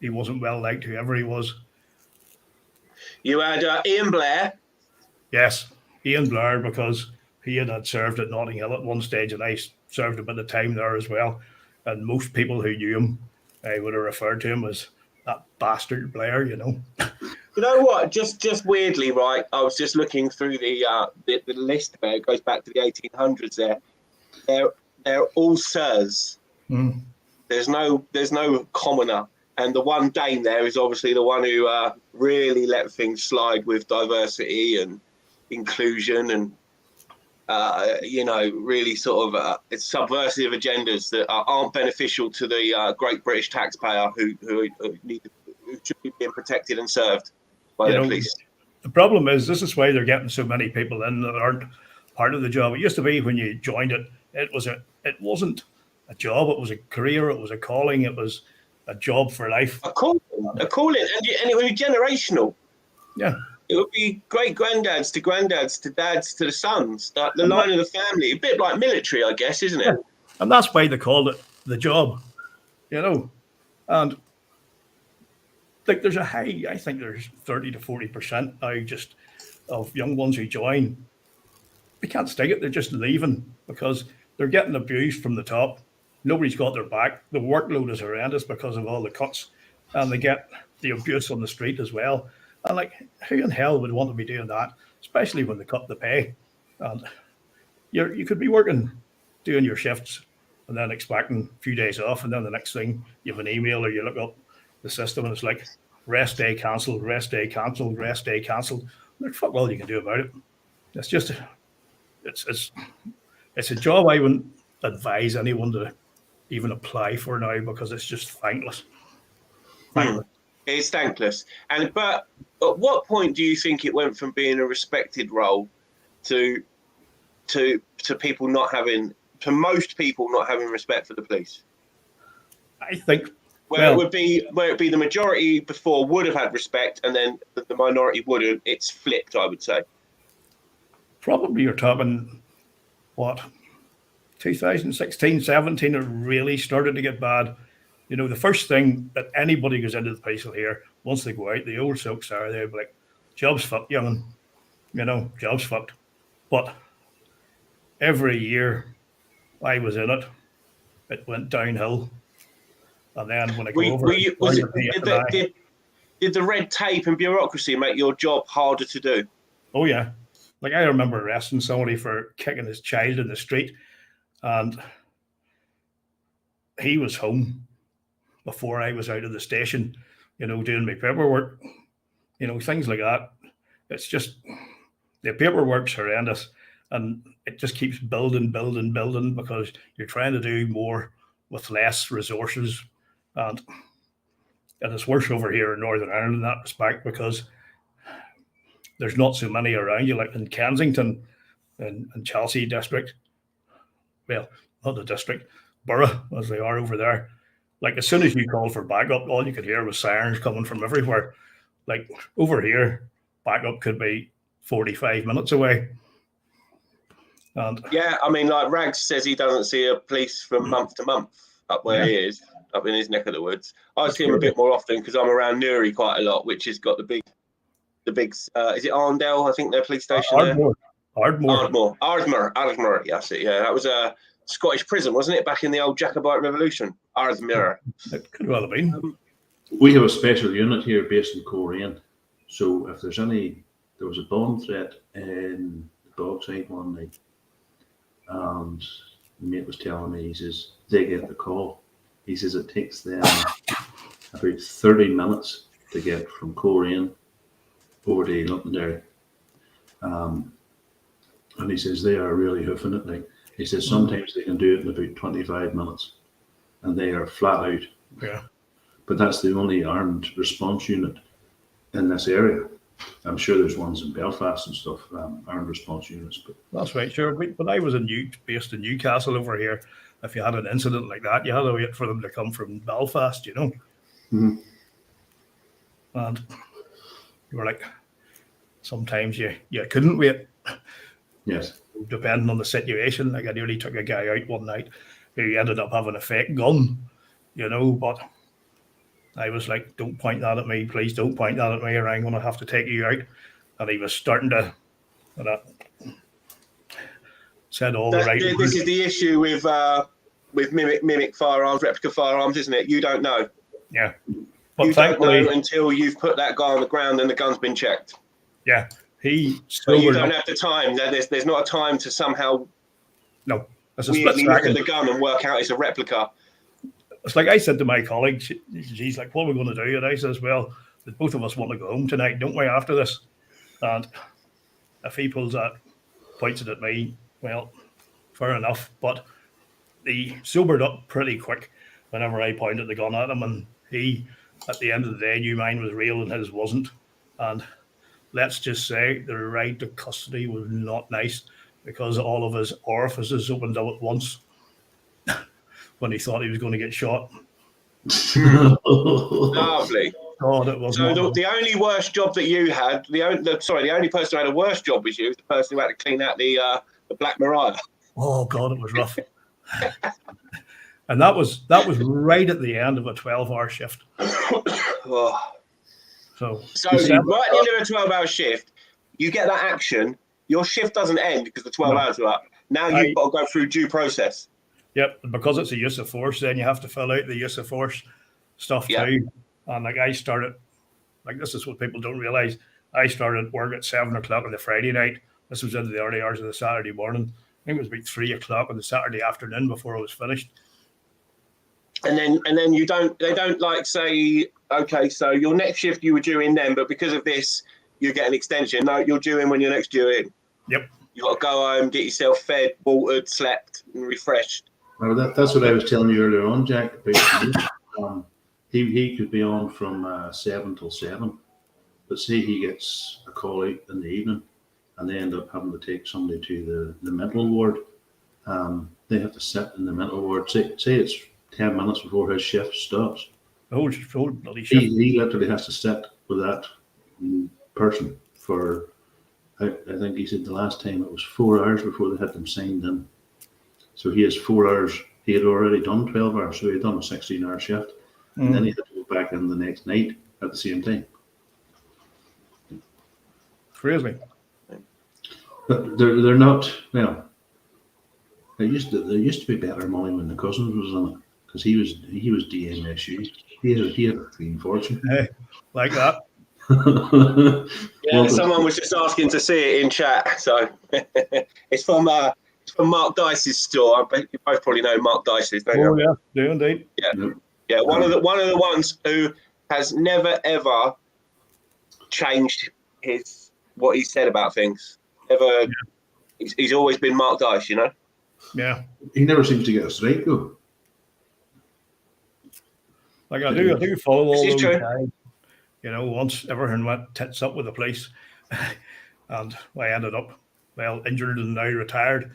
He wasn't well liked, whoever he was. You had Ian Blair. Yes, Ian Blair, because he had served at Notting Hill at one stage, and I served a bit of time there as well. And most people who knew him, I would have referred to him as that bastard Blair, You know what? Just weirdly, right? I was just looking through the list there. It goes back to the 1800s. They're all sirs. Mm. There's no commoner. And the one Dane there is obviously the one who really let things slide with diversity and inclusion and, really sort of it's subversive agendas that aren't beneficial to the great British taxpayer who should be being protected and served by the police. The problem is this is why they're getting so many people in that aren't part of the job. It used to be when you joined it, it wasn't a job, it was a career, it was a calling, it was a job for life. A calling, and it would be generational. Yeah. It would be great granddads to dads to the sons, the line of the family, a bit like military, I guess, isn't it? Yeah. And that's why they called it the job, And like there's a high, I think there's 30 to 40% now just of young ones who join. They can't stick it, they're just leaving because they're getting abused from the top. Nobody's got their back. The workload is horrendous because of all the cuts, and they get the abuse on the street as well. And like, who in hell would want to be doing that, especially when they cut the pay? And you could be working, doing your shifts, and then expecting a few days off, and then the next thing you have an email or you look up the system and it's like rest day cancelled, rest day cancelled, rest day cancelled. Like, fuck all you can do about it. It's just, it's a job I wouldn't advise anyone to even apply for now because it's just thankless. It's thankless. But at what point do you think it went from being a respected role to people not having, to most people not having respect for the police? I think where it be the majority before would have had respect, and then the minority wouldn't. It's flipped, I would say. Probably you're talking, 2016, 17, it really started to get bad. The first thing that anybody goes into the police will hear, once they go out, the old soaks are, they'll be like, job's fucked, young'un. Job's fucked. But every year I was in it, it went downhill. And then when I go did the red tape and bureaucracy make your job harder to do? Oh, yeah. Like, I remember arresting somebody for kicking his child in the street, and he was home before I was out of the station, doing my paperwork, things like that. It's just, the paperwork's horrendous, and it just keeps building because you're trying to do more with less resources. And it's worse over here in Northern Ireland in that respect because there's not so many around you, like in Kensington and Chelsea district. Well, not the district, borough, as they are over there. Like, as soon as you called for backup, all you could hear was sirens coming from everywhere. Like, over here, backup could be 45 minutes away. And yeah, I mean, like Ragz says he doesn't see a police from month to month up where he is, up in his neck of the woods. I see him a bit more often because I'm around Newry quite a lot, which has got the big, is it Arndale? I think their police station Ardmore. Ardmore. Yes, yeah. That was a Scottish prison, wasn't it, back in the old Jacobite Revolution? Ardmore. It could well have been. We have a special unit here based in Coleraine. So if there's there was a bomb threat in the Bogside one night, and the mate was telling me, he says, they get the call. He says it takes them about 30 minutes to get from Coleraine over to Londonderry. And he says they are really hoofing it. Like, he says sometimes they can do it in about 25 minutes, and they are flat out. Yeah. But that's the only armed response unit in this area. I'm sure there's ones in Belfast and stuff, armed response units. But that's right, sure. But I was based in Newcastle over here. If you had an incident like that, you had to wait for them to come from Belfast, Mm-hmm. And you were like, sometimes you couldn't wait. Yes. Depending on the situation. Like, I nearly took a guy out one night who ended up having a fake gun, but I was like, don't point that at me, please don't point that at me, or I'm going to have to take you out. And he was starting to, said all the right words. This is the issue with mimic firearms, replica firearms, isn't it? You don't know. Yeah. But you don't know until you've put that guy on the ground and the gun's been checked. Yeah. You don't have the time. There's not a time to somehow weirdly look at the gun and work out it's a replica. it's like I said to my colleague, she's like, what are we going to do? And I says, well, both of us want to go home tonight, don't we, after this? And if he pulls that, points it at me, well, fair enough. But he sobered up pretty quick whenever I pointed the gun at him. And he, at the end of the day, knew mine was real and his wasn't. And let's just say the ride to custody was not nice because all of his orifices opened up at once when he thought he was going to get shot. Lovely. God, it was so the only worst job that you had, the only person who had a worse job was you, the person who had to clean out the Black Mariah. Oh God, it was rough. And that was right at the end of a 12-hour shift. Oh. So right at the end of a 12-hour shift, you get that action. Your shift doesn't end because the 12 hours are up. Now you've got to go through due process. Yep, because it's a use of force, then you have to fill out the use of force stuff too. And like I started, like this is what people don't realize. I started work at 7 o'clock on the Friday night. This was into the early hours of the Saturday morning. I think it was about 3 o'clock on the Saturday afternoon before I was finished. And then they don't like say, okay, so your next shift you were due in then, but because of this, you get an extension. No, you're due in when you're next due in. Yep. You got to go home, get yourself fed, watered, slept, and refreshed. Well, that's what I was telling you earlier on, Jack. He could be on from 7 till 7, but say he gets a call out in the evening, and they end up having to take somebody to the mental ward. They have to sit in the mental ward. Say it's 10 minutes before his shift stops. Whole bloody shift. He literally has to sit with that person for, I think he said the last time it was 4 hours before they had them signed in. So he has 4 hours. He had already done 12 hours, so he had done a 16-hour shift. And then he had to go back in the next night at the same time. Crazy. But they're not, well, there used to be better money when the Cousins was on it, because he was DMSU. He had a clean fortune. Hey, like that. Yeah, someone was just asking to see it in chat. So it's from Mark Dice's store. I bet you both probably know Mark Dice's, don't you? Oh yeah, do indeed. Yeah, one of the ones who has never ever changed what he said about things. Ever, he's always been Mark Dice, you know. Yeah. He never seems to get a straight though. Like I do follow all those guys. You know, once everything went tits up with the police, and I ended up injured and now retired.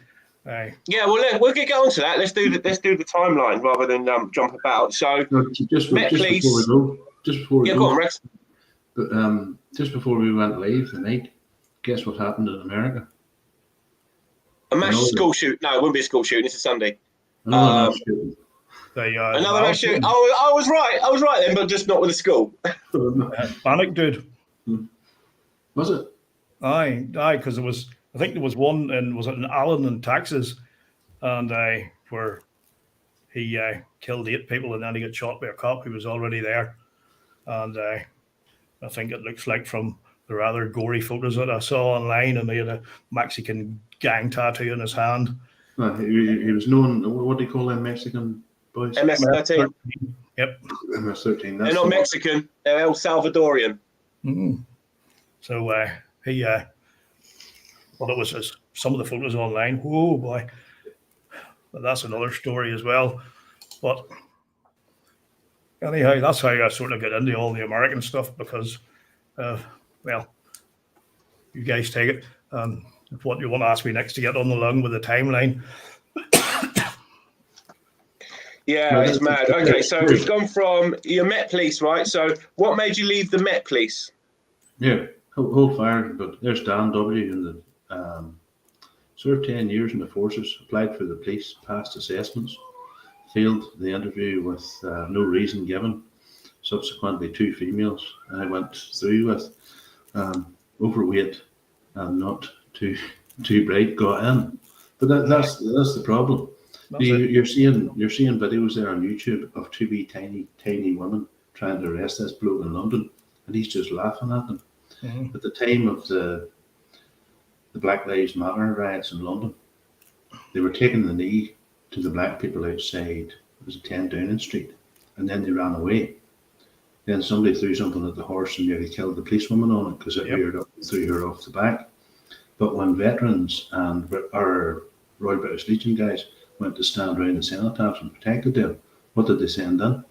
Yeah, well, we'll get on to that. Let's do the timeline rather than jump about. So, just before we go, go on, Rex. But just before we went live tonight, guess what happened in America? A mass school shoot. No, it wouldn't be a school shooting. It's a Sunday. Another mass shooting. Another mass shooting. I was right. I was right then, but just not with a school. Panic, dude. Was it? Aye, because there was. I think there was one in Allen in Texas, and where he killed 8 people and then he got shot by a cop who was already there. And I think it looks like from the rather gory photos that I saw online, and he had a Mexican gang tattoo in his hand. He was known. What do you call them Mexican boys? MS-13. Yep. MS-13. They're not Mexican. They're El Salvadorian. Mm-hmm. So he. Well, it was some of the photos online. Oh boy, but that's another story as well. But anyhow, that's how I sort of get into all the American stuff because, you guys take it. If what you want to ask me next to get on the lung with the timeline. Yeah, it's mad. Okay, so we've gone from your Met Police, right? So what made you leave the Met Police? Yeah, hold fire. But there's Dan W. in the. Served 10 years in the forces, applied for the police, passed assessments, failed the interview with no reason given. Subsequently, 2 females I went through with, overweight and not too bright, got in. But that's the problem. You're seeing videos there on YouTube of 2 wee tiny women trying to arrest this bloke in London, and he's just laughing at them. Mm-hmm. At the time of the Black Lives Matter riots in London, they were taking the knee to the black people outside, it was 10 Downing Street, and then they ran away. Then somebody threw something at the horse and nearly killed the policewoman on it because it reared up and threw her off the back. But when veterans and our Royal British Legion guys went to stand around the cenotaphs and protected them, what did they send in?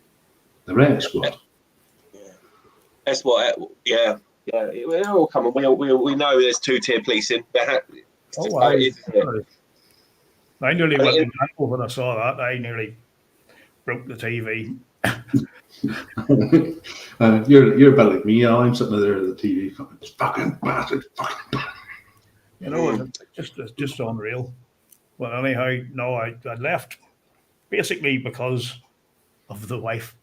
The Ragz squad. Yeah. That's what. Yeah. We're all coming. We know there's two-tier policing. I nearly went in when I saw that. I nearly broke the TV. You're a bit like me, Al. I'm sitting there at the TV, fucking bastard, fucking bastard. You know, it's just unreal. Well, anyhow, no, I left basically because of the wife.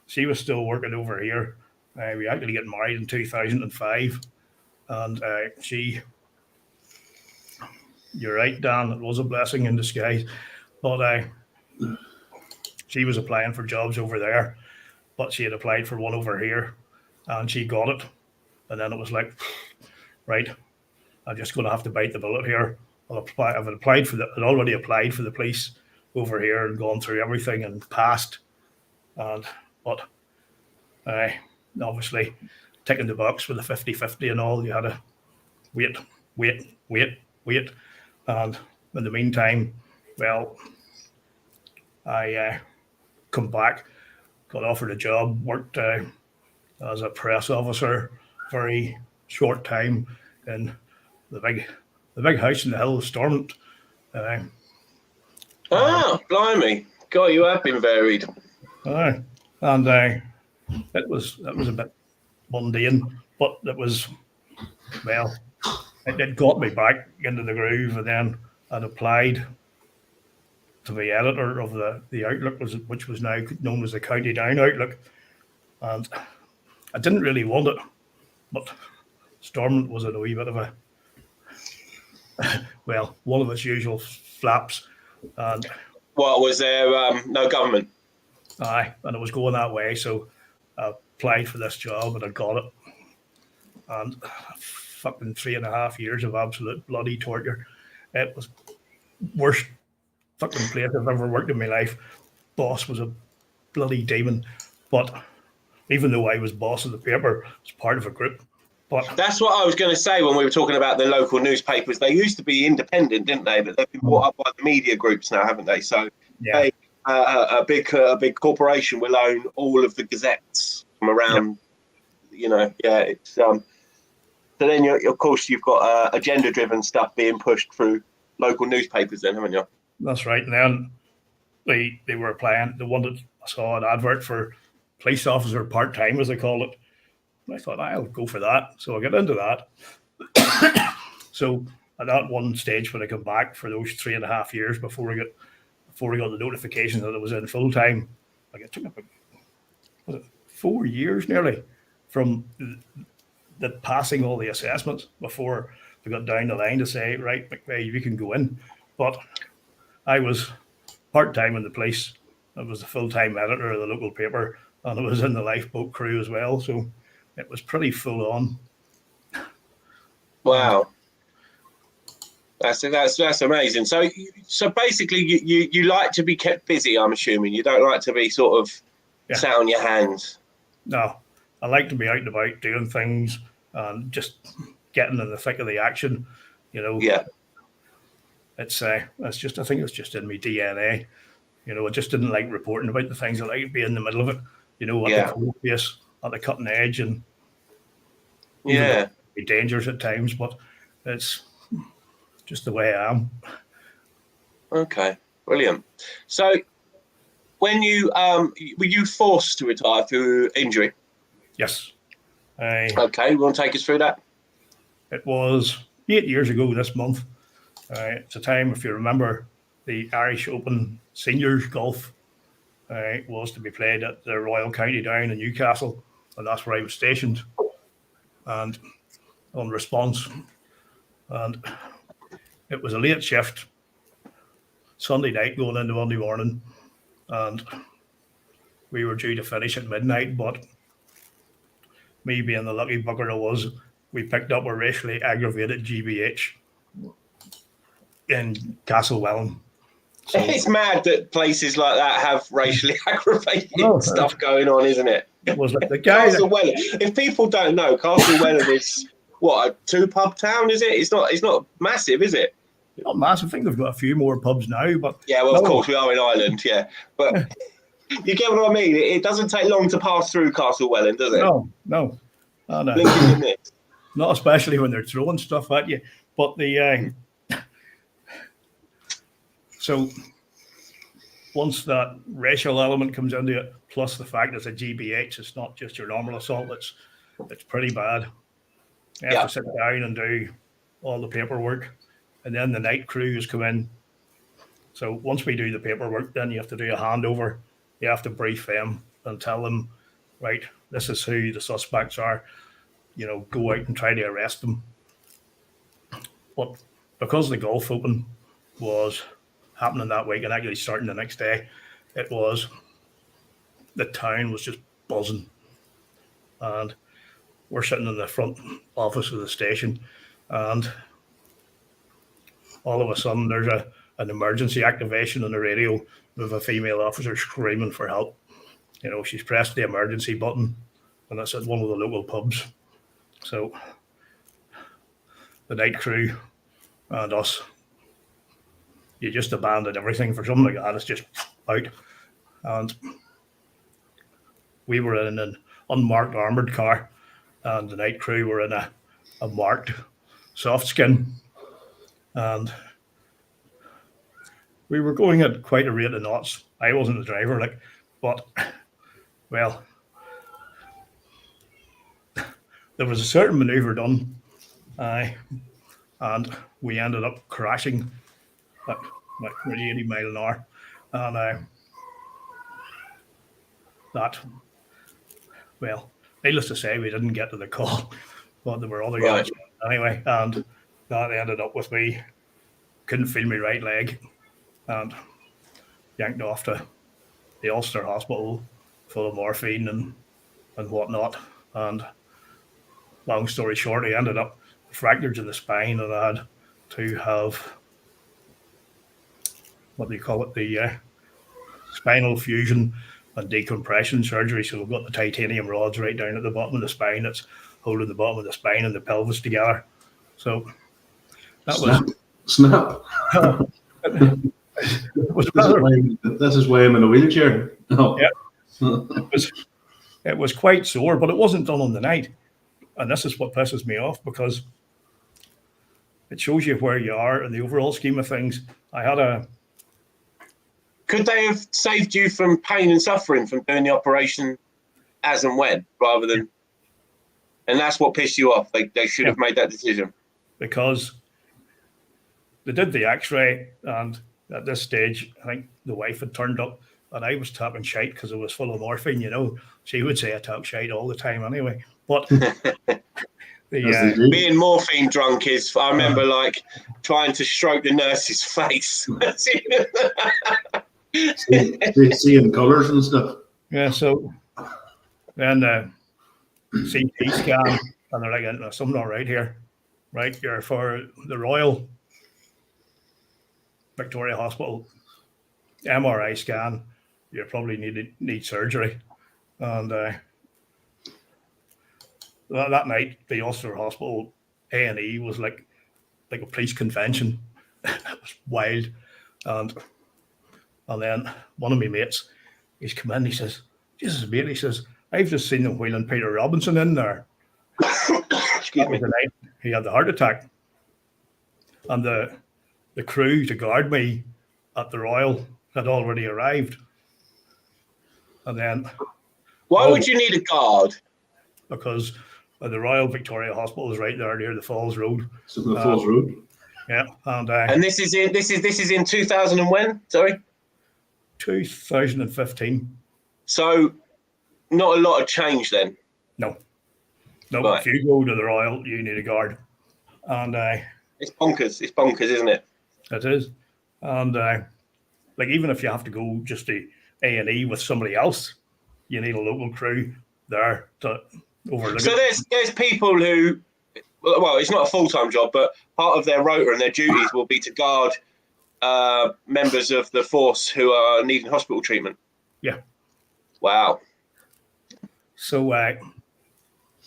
She was still working over here. We actually got married in 2005, and you're right, Dan, it was a blessing in disguise, but she was applying for jobs over there, but she had applied for one over here, and she got it, and then it was like, right, I'm just going to have to bite the bullet here. I'd already applied for the police over here and gone through everything and passed, but obviously ticking the box with the 50-50 and all, you had to wait, and in the meantime, well, I come back, got offered a job, worked as a press officer, very short time in the big house in the hill of Stormont. Blimey. God, you have been varied. And it was a bit mundane, but it was, well, it got me back into the groove, and then I'd applied to be editor of the Outlook, which was now known as the County Down Outlook, and I didn't really want it, but Stormont was in a wee bit of one of its usual flaps, and what was there? No government. Aye, and it was going that way, so I applied for this job and I got it, and fucking 3.5 years of absolute bloody torture. It was worst fucking place I've ever worked in my life. Boss was a bloody demon, but even though I was boss of the paper, I was part of a group. But that's what I was going to say when we were talking about the local newspapers. They used to be independent, didn't they? But they've been bought up by the media groups now, haven't they? So yeah. A big corporation will own all of the gazettes from around. It's so then of course you've got agenda-driven stuff being pushed through local newspapers, then, haven't you? That's right. And then they were applying. The one that I saw an advert for police officer part-time, as they call it. And I thought, I'll go for that. So I got into that. So at that one stage, when I come back for those 3.5 years before I got the notification that it was in full time, like it took about 4 years nearly from the passing all the assessments before they got down the line to say, right, McVeigh, you can go in. But I was part-time in the police. I was the full-time editor of the local paper, and I was in the Lifeboat crew as well. So it was pretty full on. Wow. That's amazing. So basically, you like to be kept busy. I'm assuming you don't like to be sort of sat on your hands. No, I like to be out and about doing things and just getting in the thick of the action. Yeah. It's just, I think it's just in my DNA. I just didn't like reporting about the things. I like to be in the middle of it. At the cold face, at the cutting edge, and be dangerous at times, but it's just the way I am. Okay, brilliant. So, when you were you forced to retire through injury? Yes. Okay, you want to take us through that? It was 8 years ago this month. It's a time, if you remember, the Irish Open Seniors Golf was to be played at the Royal County Down in Newcastle, and that's where I was stationed and on response. And it was a late shift, Sunday night going into Monday morning, and we were due to finish at midnight, but me being the lucky bugger I was, we picked up a racially aggravated GBH in Castlewellan, So, it's mad that places like that have racially aggravated stuff going on, isn't it? It was like the guy. Castle Welland. If people don't know, Castle Welland is what, a 2-pub town? Is it? It's not massive, is it? Not massive. I think they've got a few more pubs now, but yeah. Well, of course we are in Ireland, yeah. But you get what I mean. It doesn't take long to pass through Castle Welland, does it? No. Oh, no. Not especially when they're throwing stuff at you. But so once that racial element comes into it, plus the fact it's a GBH, it's not just your normal assault. It's pretty bad. You have to sit down and do all the paperwork, and then the night crews come in. So once we do the paperwork, then you have to do a handover. You have to brief them and tell them, right, this is who the suspects are. Go out and try to arrest them. But because the Gulf Open was happening that week and actually starting the next day, the town was just buzzing. And we're sitting in the front office of the station, and all of a sudden there's an emergency activation on the radio with a female officer screaming for help. She's pressed the emergency button, and that's at one of the local pubs. So the night crew and us, you just abandon everything for something like that. It's just out. And we were in an unmarked armoured car, and the night crew were in a marked soft skin. And we were going at quite a rate of knots. I wasn't the driver, but, well, there was a certain manoeuvre done, and we ended up crashing at like 80 mile an hour. And well, needless to say, we didn't get to the call, but there were other guys anyway, and that ended up with me, couldn't feel my right leg, and yanked off to the Ulster Hospital full of morphine and whatnot. And long story short, I ended up with fractures in the spine, and I had to have, the spinal fusion and decompression surgery. So we've got the titanium rods right down at the bottom of the spine that's holding the bottom of the spine and the pelvis together. So that Snap. This is why I'm in a wheelchair. Oh. Yeah. It was quite sore, but it wasn't done on the night. And this is what pisses me off, because it shows you where you are in the overall scheme of things. Could they have saved you from pain and suffering from doing the operation as and when, rather than... And that's what pissed you off. They should have made that decision. Because they did the x-ray, and at this stage, I think the wife had turned up, and I was talking shite because it was full of morphine, She would say I talk shite all the time anyway. But being morphine drunk is, I remember trying to stroke the nurse's face. Seeing colours and stuff. Yeah, so then CT scan, and they're like, something not right here. Right, you're for the Royal Victoria Hospital MRI scan. You probably need surgery. And that night, the Ulster Hospital A&E was like a police convention. It was wild. And then one of my mates, he's come in, he says, Jesus, mate, he says, I've just seen them wheeling Peter Robinson in there. Excuse me. The night he had the heart attack. And the crew to guard me at the Royal had already arrived. And then... Why would you need a guard? Because the Royal Victoria Hospital is right there near the Falls Road. So the Falls Road? Yeah. And this is in 2000 and when? Sorry? 2015. So not a lot of change then? No. Right. If you go to the Royal, you need a guard. And it's bonkers. It's bonkers, isn't it? It is. And even if you have to go just to A&E with somebody else, you need a local crew there to overlook so it. There's people who, well, it's not a full-time job, but part of their rota and their duties will be to guard members of the force who are needing hospital treatment? Yeah. Wow. So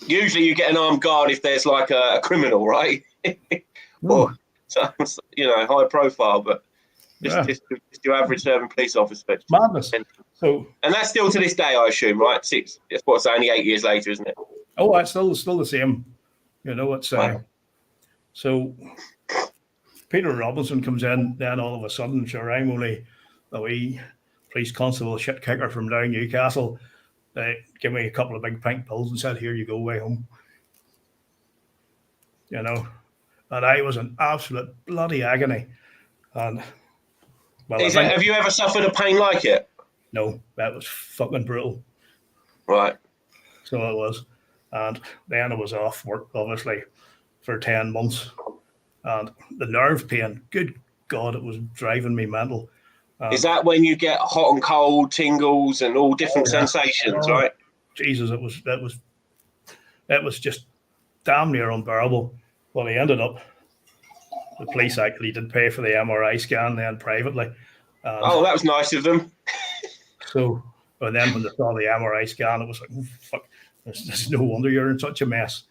usually you get an armed guard if there's like a criminal, right? Or high profile, but just your average serving police officer. Madness. And that's still to this day, I assume, right? It's only 8 years later, isn't it? Oh, it's still the same. It's wow. So Peter Robinson comes in, then all of a sudden, sure, I'm only a wee police constable shit kicker from down Newcastle. They give me a couple of big pink pills and said, "Here you go, way home." And I was in absolute bloody agony. And have you ever suffered a pain like it? No, that was fucking brutal. Right. So it was. And then I was off work, obviously, for 10 months. And the nerve pain, good God, it was driving me mental. Is that when you get hot and cold, tingles, and all different sensations, right? Jesus, it was just damn near unbearable. Well, he ended up, the police actually did pay for the MRI scan then privately. That was nice of them. So, and then when they saw the MRI scan, it was like, oh, fuck, there's no wonder you're in such a mess.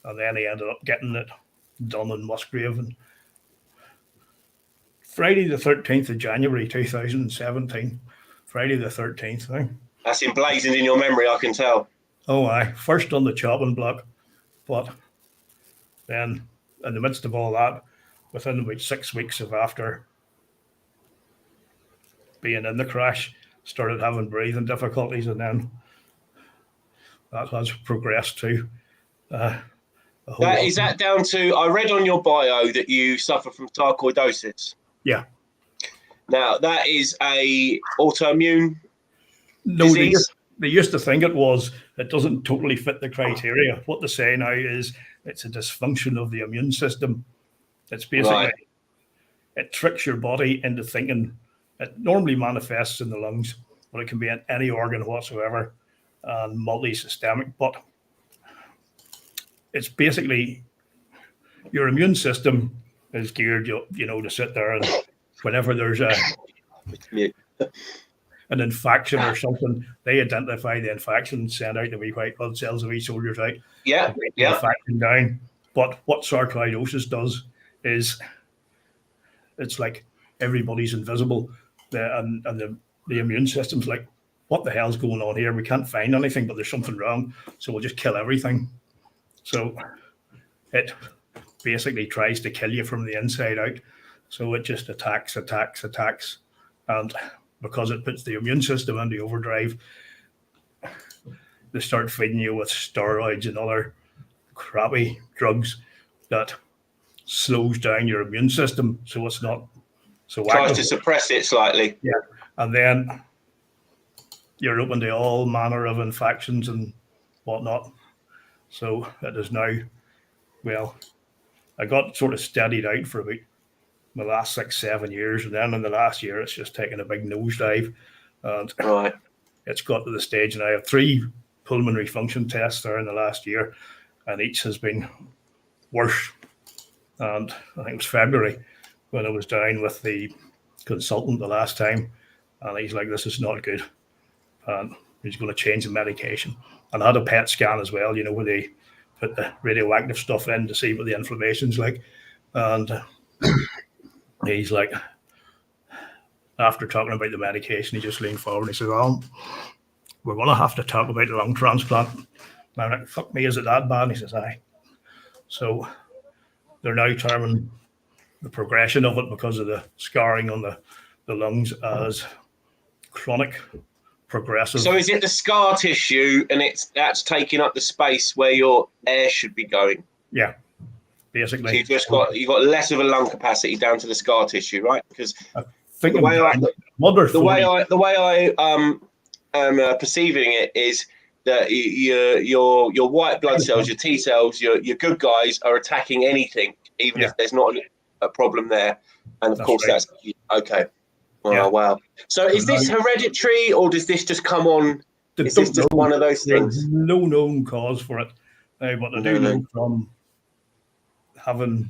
And then he ended up getting it done in Musgrave. And Friday the 13th of January 2017, Friday the 13th thing. That's emblazoned in your memory, I can tell. Oh, aye. First on the chopping block, but then in the midst of all that, within about 6 weeks of after being in the crash, started having breathing difficulties, and then that has progressed to is that down to, I read on your bio that you suffer from sarcoidosis. Yeah. Now, that is a autoimmune disease? They used to think it doesn't totally fit the criteria. What they say now is it's a dysfunction of the immune system. It's basically, it tricks your body into thinking. It normally manifests in the lungs, but it can be in any organ whatsoever, and multi-systemic. But it's basically your immune system is geared, to sit there, and whenever there's an infection or something, they identify the infection, send out the wee white blood cells, the wee soldiers out. Yeah. Infection down. But what sarcoidosis does is it's like everybody's invisible, and the immune system's like, what the hell's going on here? We can't find anything, but there's something wrong, so we'll just kill everything. So it basically tries to kill you from the inside out. So it just attacks. And because it puts the immune system into overdrive, they start feeding you with steroids and other crappy drugs that slows down your immune system, so it's not so tries active. To suppress it slightly. Yeah. And then you're open to all manner of infections and whatnot. So it is now, well, I got sort of steadied out for about the last 6-7 years, and then in the last year it's just taken a big nosedive, and it's got to the stage, and I have 3 pulmonary function tests there in the last year, and each has been worse. And I think it was February when I was down with the consultant the last time, and he's like, this is not good, and he's going to change the medication. And I had a PET scan as well, where they put the radioactive stuff in to see what the inflammation's like. And he's like, after talking about the medication, he just leaned forward and he said, we're going to have to talk about the lung transplant. And I'm like, fuck me, is it that bad? And he says, aye. So they're now terming the progression of it because of the scarring on the lungs as chronic progressive. So is it the scar tissue, and that's taking up the space where your air should be going? Yeah, basically. So you've got less of a lung capacity down to the scar tissue, right? Because the way I am perceiving it is that your white blood cells, your T cells, your good guys are attacking anything, even if there's not a problem there. And of course, that's okay. Oh, yeah. Wow. So is this hereditary, or does this just come on? Is this just one of those things? There's no known cause for it. But I do know from having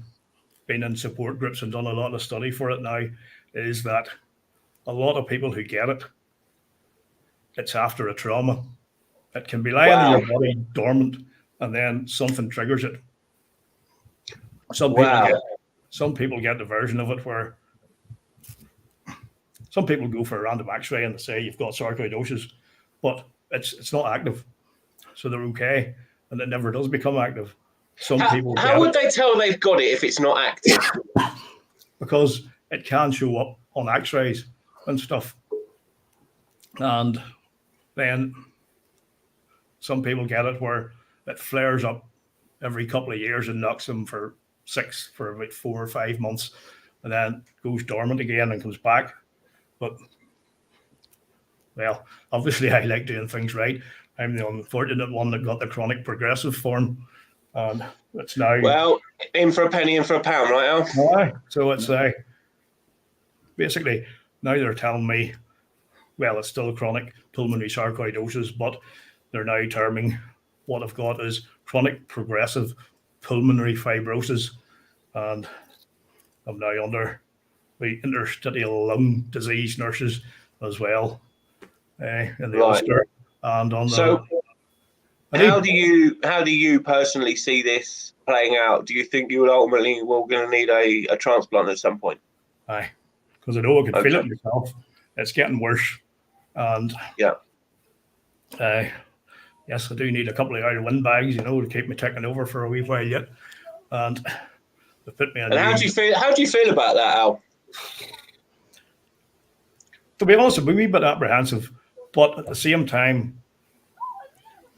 been in support groups and done a lot of study for it now, is that a lot of people who get it, it's after a trauma. It can be lying in your body dormant, and then something triggers it. Some people get the version of it where some people go for a random X-ray and they say you've got sarcoidosis, but it's not active, so they're okay, and it never does become active. How would they tell they've got it if it's not active? Because it can show up on X-rays and stuff, and then some people get it where it flares up every couple of years and knocks them for about 4 or 5 months, and then goes dormant again and comes back. But, well, obviously I like doing things right. I'm the unfortunate one that got the chronic progressive form, and it's now... Well, in for a penny, in for a pound, right, Al? So it's basically, now they're telling me, well, it's still chronic pulmonary sarcoidosis, but they're now terming what I've got as chronic progressive pulmonary fibrosis, and I'm now under the interstitial lung disease nurses as well in the Ulster, and on the. So, how do you personally see this playing out? Do you think you would ultimately going to need a transplant at some point? Aye, because I know I can feel it myself. It's getting worse, and yes, I do need a couple of outer wind bags, to keep me ticking over for a wee while yet. And they put me on. And how do you feel about that, Al? To be honest, I'm a wee bit apprehensive, but at the same time,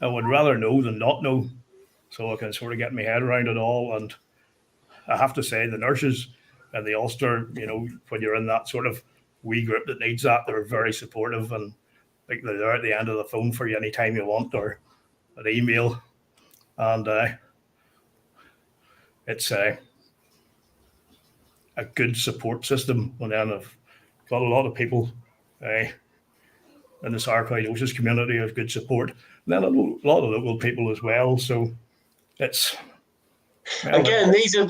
I would rather know than not know, so I can sort of get my head around it all. And I have to say, the nurses and the Ulster, when you're in that sort of wee group that needs that, they're very supportive, and like they're there at the end of the phone for you anytime you want, or an email, and it's a good support system. And then I've got a lot of people in the sarcoidosis community of good support, and then a lot of local people as well. So it's again, these are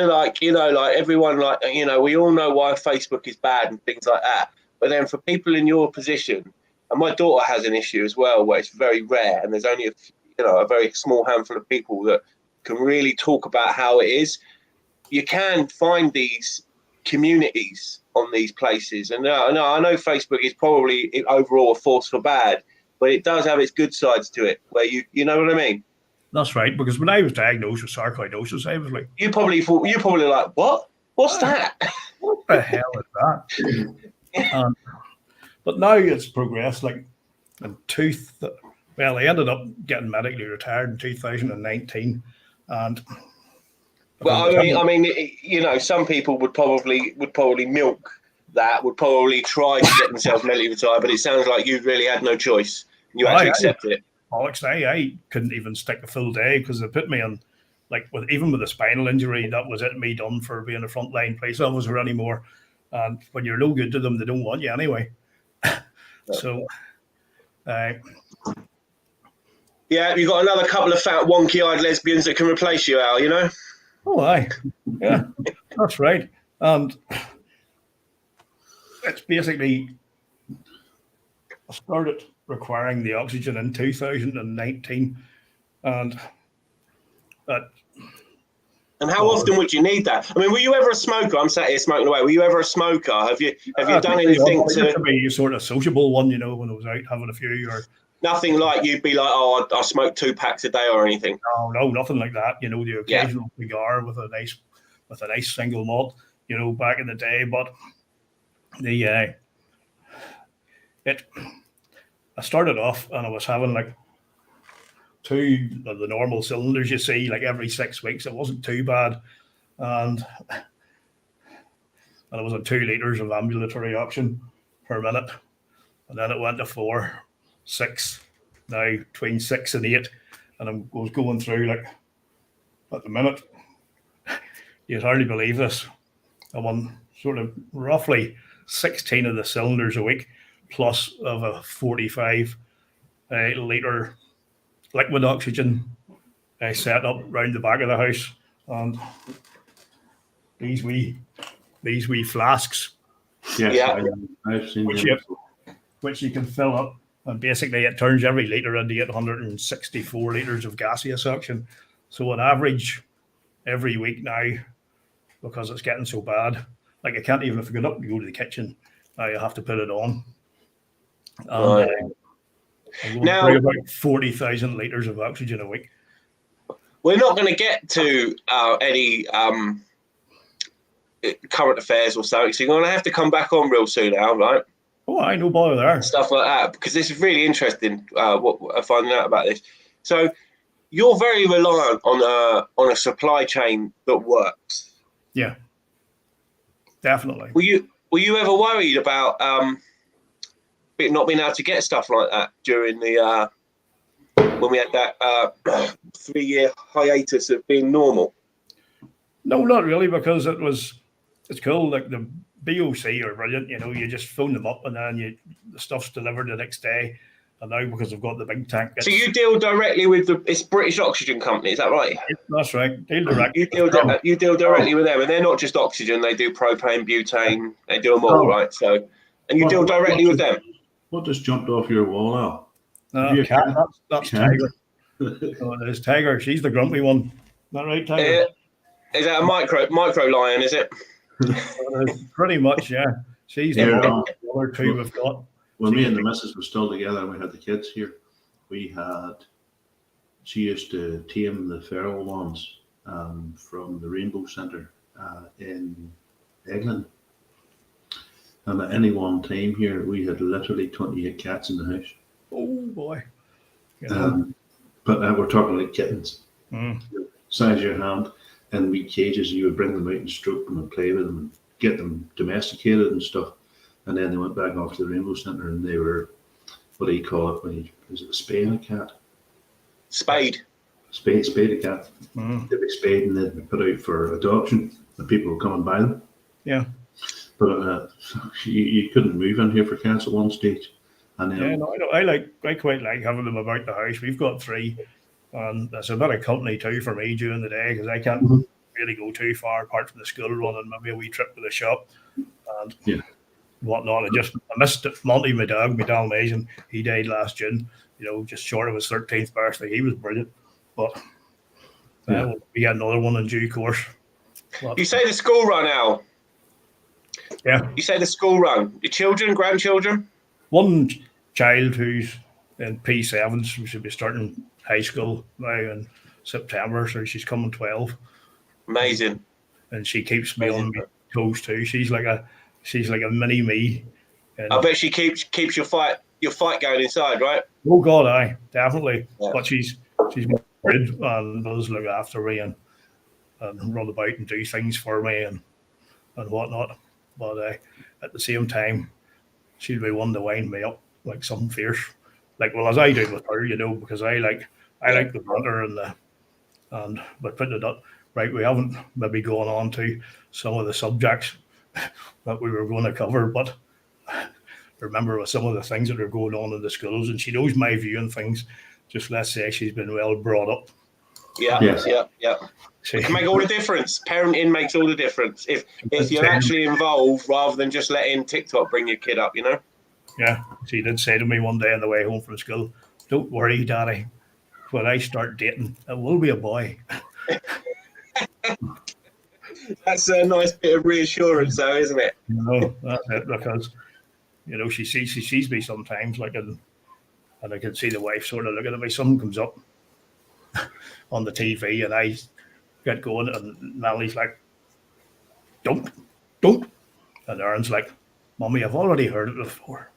like like everyone, like we all know why Facebook is bad and things like that. But then for people in your position. And my daughter has an issue as well, where it's very rare, and there's only a very small handful of people that can really talk about how it is. You can find these communities on these places, and I know Facebook is probably overall a force for bad, but it does have its good sides to it, where you know what I mean. That's right, because when I was diagnosed with sarcoidosis, I was like, you probably like, what? What's that? What the hell is that? But now it's progressed. Like I ended up getting medically retired in 2019, and well, I mean, some people would probably milk that, would probably try to get themselves medically retired, but it sounds like you really had no choice. You had to accept it. Alex, I couldn't even stick a full day because they put me on, like, even with a spinal injury, that was it, me done for being a frontline police officer anymore. And when you're no good to them, they don't want you anyway. So, yeah, you've got another couple of fat, wonky-eyed lesbians that can replace you, Al. Oh, aye, yeah, that's right. And it's basically, I started requiring the oxygen in 2019, and that. And how often would you need that? I mean, were you ever a smoker? I'm sat here smoking away. Were you ever a smoker? Have you done anything to be a sort of sociable one? When I was out having a few, or nothing like you'd be like, oh, I smoke 2 packs a day or anything. No, nothing like that. The occasional cigar with a nice single malt. Back in the day, but I started off and I was having like 2 of the normal cylinders you see like every 6 weeks. It wasn't too bad, and I was on 2 liters of ambulatory oxygen per minute, and then it went to 4, 6, now between 6 and 8, and I was going through, like, at the minute, you'd hardly believe this, I'm on sort of roughly 16 of the cylinders a week, plus of a 45 litre liquid oxygen set up round the back of the house, and these wee flasks Yes, Yeah. I've seen Which them. you- which you can fill up. And basically, it turns every litre into 864 litres of gaseous suction. So, on average, every week now, because it's getting so bad, like I can't even, if I get up and go to the kitchen, I have to put it on. And Right. I'm going Now- through about 40,000 litres of oxygen a week. We're not going to get to any current affairs or something, so you're going to have to come back on real soon, Al, right? Oh, I no bother there. Stuff like that, because this is really interesting. What finding out about this. So you're very reliant on a supply chain that works. Yeah, definitely. Were you ever worried about not being able to get stuff like that during the when we had that 3-year hiatus of being normal? No, not really, because it's cool. Like the BOC are brilliant. You know, you just phone them up and then the stuff's delivered the next day. And now because they've got the big tank, So you deal directly with it's British Oxygen Company, is that right? that's right. Deal direct. You deal directly with them, and they're not just oxygen; they do propane, butane, they do them all, right? So, and you deal directly with them. What just jumped off your wall, Al? Cat, that's Cat? Tiger. Oh, there's Tiger. She's the grumpy one. Is that right, Tiger? Is that a micro lion? Is it? Pretty much, yeah. She's the other two we've got. When me and the missus were still together and we had the kids here, she used to tame the feral ones from the Rainbow Centre in England. And at any one time here, we had literally 28 cats in the house. Oh, boy. But we're talking like kittens, Mm. size of your hand, and wee cages. You would bring them out and stroke them and play with them and get them domesticated and stuff. And then they went back off to the Rainbow Centre and they were, what do you call it? Is it a spay and a cat? Spade. Spade a cat. Mm. They'd be spayed and they'd be put out for adoption and people would come and buy them. Yeah. But you couldn't move in here for cats at one stage. And then, Yeah, no, I quite like having them about the house. We've got 3, and that's a bit of company too for me during the day because I can't really go too far apart from the school run and maybe a wee trip to the shop and whatnot. I missed Monty, my dog, my Dalmatian. He died last June. You know, just short of his 13th birthday. He was brilliant, but we got another one in due course. But, You say the school run, Al. yeah, You say the school run. Your children, grandchildren? one child who's in P7, so she'll be starting high school now in September, so she's coming 12, Amazing. and she keeps me on my toes too. She's like a mini me. And, I bet she keeps your fight going inside, right? oh God, aye, definitely. Yeah. But she's good and does look after me and run about and do things for me and whatnot. But at the same time, she'll be one to wind me up like something fierce, like as I do with her, you know, because I like the banter but putting it up right, we haven't maybe gone on to some of the subjects that we were going to cover, but remember with some of the things that are going on in the schools, and she knows my view on things. Just let's say she's been well brought up. Yeah. It can make all the difference. Parenting makes all the difference. If you're actually involved rather than just letting TikTok bring your kid up, you know? Yeah, she did say to me one day on the way home from school, "Don't worry, Daddy. When I start dating, it will be a boy." That's a nice bit of reassurance, though, isn't it? You know, that's it, because you know she sees me sometimes, like, and I can see the wife sort of looking at me. Something comes up on the TV, and I get going, and Natalie's like, "Don't," and Aaron's like, "Mommy, I've already heard it before."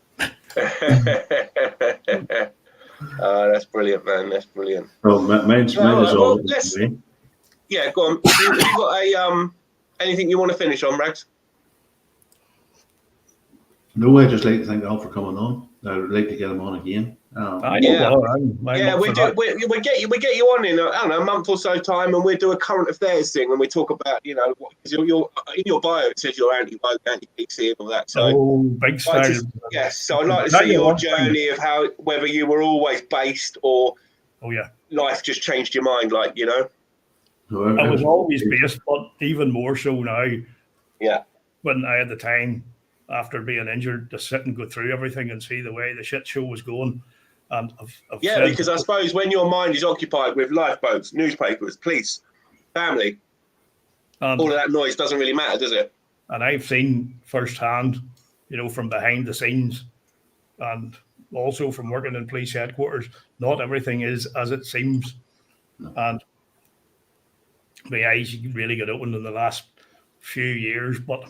That's brilliant, man. That's brilliant. well, mine is all. Yeah, go on. Have you got anything you want to finish on, Ragz? No, I just like to thank Al for coming on. I would like to get him on again. I know. I'm we get you on in a month or so time, and we'll do a current affairs thing, and we talk about your in your bio it says you're anti-woke, anti-PC, and all that. So big style. Yes, so I'd like to see your journey of whether you were always based or life just changed your mind, like you know. No, I was always based, but even more so now. Yeah. When I had the time after being injured to sit and go through everything and see the way the shit show was going. And because I suppose when your mind is occupied with lifeboats, newspapers, police, family, all of that noise doesn't really matter, does it? And I've seen firsthand, from behind the scenes, and also from working in police headquarters, not everything is as it seems. No. And my eyes really got opened in the last few years. But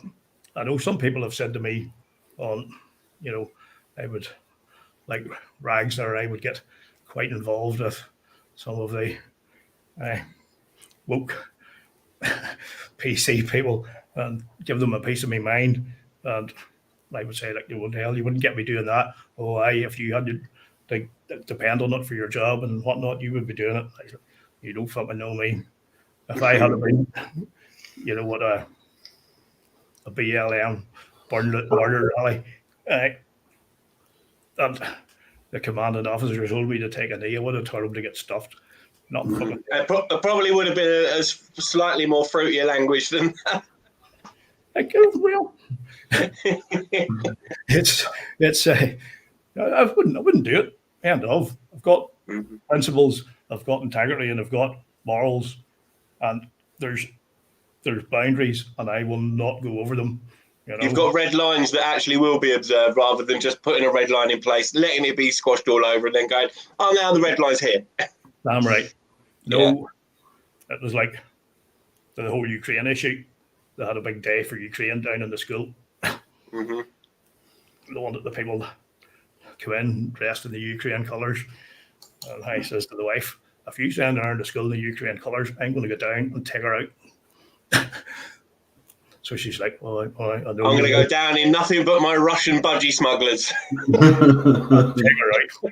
I know some people have said to me, I would, like Ragz there, I would get quite involved with some of the woke PC people and give them a piece of my mind. And I would say, like, well, hell, you wouldn't get me doing that. Oh, if you had to depend on it for your job and whatnot, you would be doing it. Like, you don't fucking know me. If I had been, what a BLM border rally, and the commanding officer told me to take a knee, I would have told him to get stuffed. Not fucking. It probably would have been a slightly more fruitier language than that. Like, well, I wouldn't do it. I've got principles, I've got integrity, and I've got morals, and there's boundaries, and I will not go over them. You've got red lines that actually will be observed, rather than just putting a red line in place, letting it be squashed all over, and then going, "Oh, now the red line's here." Damn right. No, It was like the whole Ukraine issue. They had a big day for Ukraine down in the school. Mm-hmm. They wanted the people to come in dressed in the Ukraine colours. And I says to the wife, if you send her to school in the Ukraine colours, I'm going to go down and take her out. So she's like, well, I know. I'm going to go down in nothing but my Russian budgie smugglers. Take her out.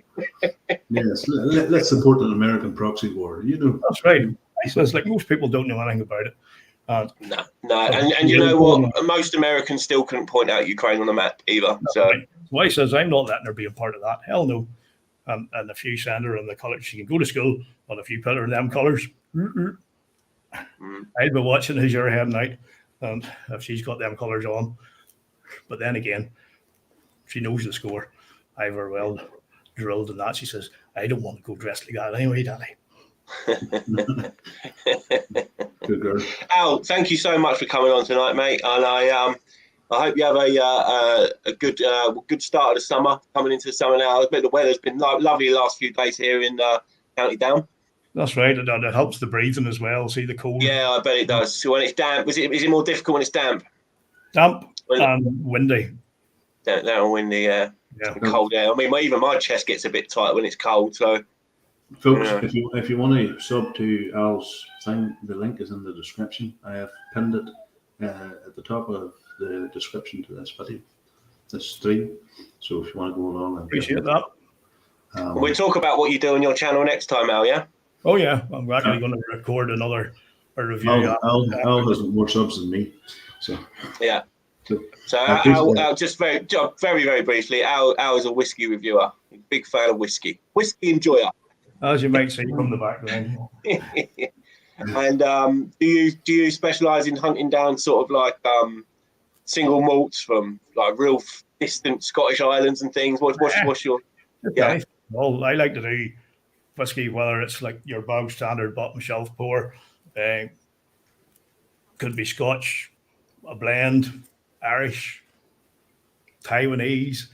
Yes, let's support an American proxy war. That's right. I says, like, most people don't know anything about it. No. And you know what? Most Americans still couldn't point out Ukraine on the map either. So right. Why says I'm not letting her be a part of that? Hell no. And if you send her in the college, she can go to school. But if you put her in them colours, I'd be watching as you're heading out. And if she's got them colours on, but then again, she knows the score. I've her well drilled in that. She says, I don't want to go dressed like that anyway, Daddy. Good girl. Al, thank you so much for coming on tonight, mate. And I hope you have a good start of the summer, coming into the summer now. The weather's been lovely the last few days here in County Down. That's right. It helps the breathing as well. See the cold. Yeah, I bet it does. So when it's damp, is it more difficult when it's damp? Damp and windy. Damp and windy, yeah. Cold air. I mean, even my chest gets a bit tight when it's cold. So, folks, if you want to sub to Al's thing, the link is in the description. I have pinned it at the top of the description to this video, this stream. So if you want to go along, I appreciate that. We'll talk about what you do on your channel next time, Al. Yeah. Oh yeah, I'm actually going to record a review. Al has more subs than me, so yeah. So Al, just very, very briefly, Al is a whiskey reviewer, big fan of whiskey enjoyer, as you might see from the background. And do you specialise in hunting down sort of like single malts from like real distant Scottish islands and things? What's your Well, I like to do whiskey, whether it's like your bog standard bottom shelf pour, could be Scotch, a blend, Irish, Taiwanese,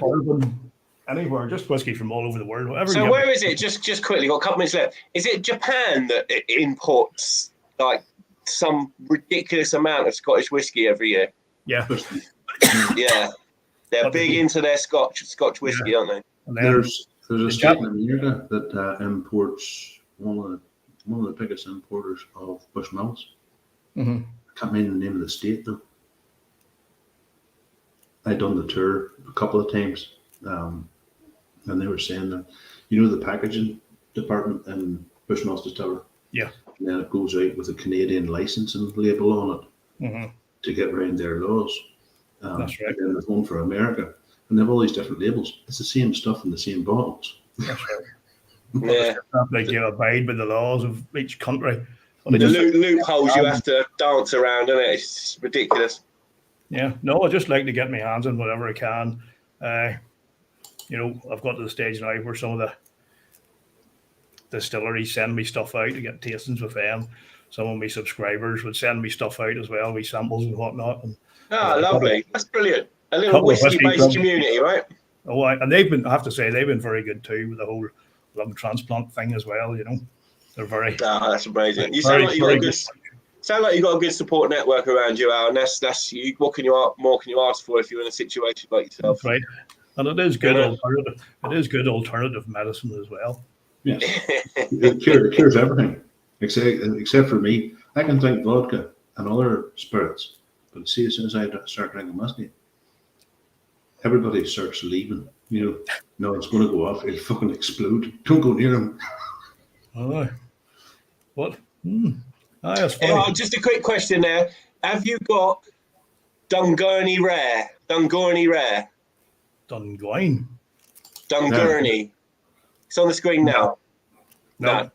bourbon, anywhere, just whiskey from all over the world. Whatever. So where is it? Just quickly, got a couple minutes left. Is it Japan that imports like some ridiculous amount of Scottish whiskey every year? Yeah. Yeah. They're big into their Scotch whiskey, aren't they? There's a state in America that imports one of the biggest importers of Bushmills. Mm-hmm. I can't remember the name of the state though. I'd done the tour a couple of times, and they were saying that the packaging department in Bushmills Distillery. Yeah. And then it goes out with a Canadian licensing label on it to get around their laws. That's right. And then there's one for America. And they have all these different labels. It's the same stuff in the same bottles. That's right. Yeah. Like you abide by the laws of each country. The loopholes you have to dance around, isn't it? It's ridiculous. Yeah, no, I just like to get my hands on whatever I can. I've got to the stage now where some of the distilleries send me stuff out to get tastings with them. Some of my subscribers would send me stuff out as well, with samples and whatnot. And Lovely. That's brilliant. A little couple of whiskey whiskey-based clubs. community, right? And I have to say, they've been very good too with the whole lung transplant thing as well. They're very. That's amazing. You very, sound like you've got a good support network around you, Al, and that's you. What more can you ask for if you're in a situation like yourself? Right, and it is good alternative. It is good alternative medicine as well. Yes, it cures everything except for me. I can drink vodka and other spirits, but see, as soon as I start drinking whiskey, everybody starts leaving. No, it's going to go off. It'll fucking explode. Don't go near him. Oh, what? That's funny. Just a quick question there. Have you got Dungurney Rare? Dungurney Rare. Dungoyne. Dungurney. It's on the screen now. No.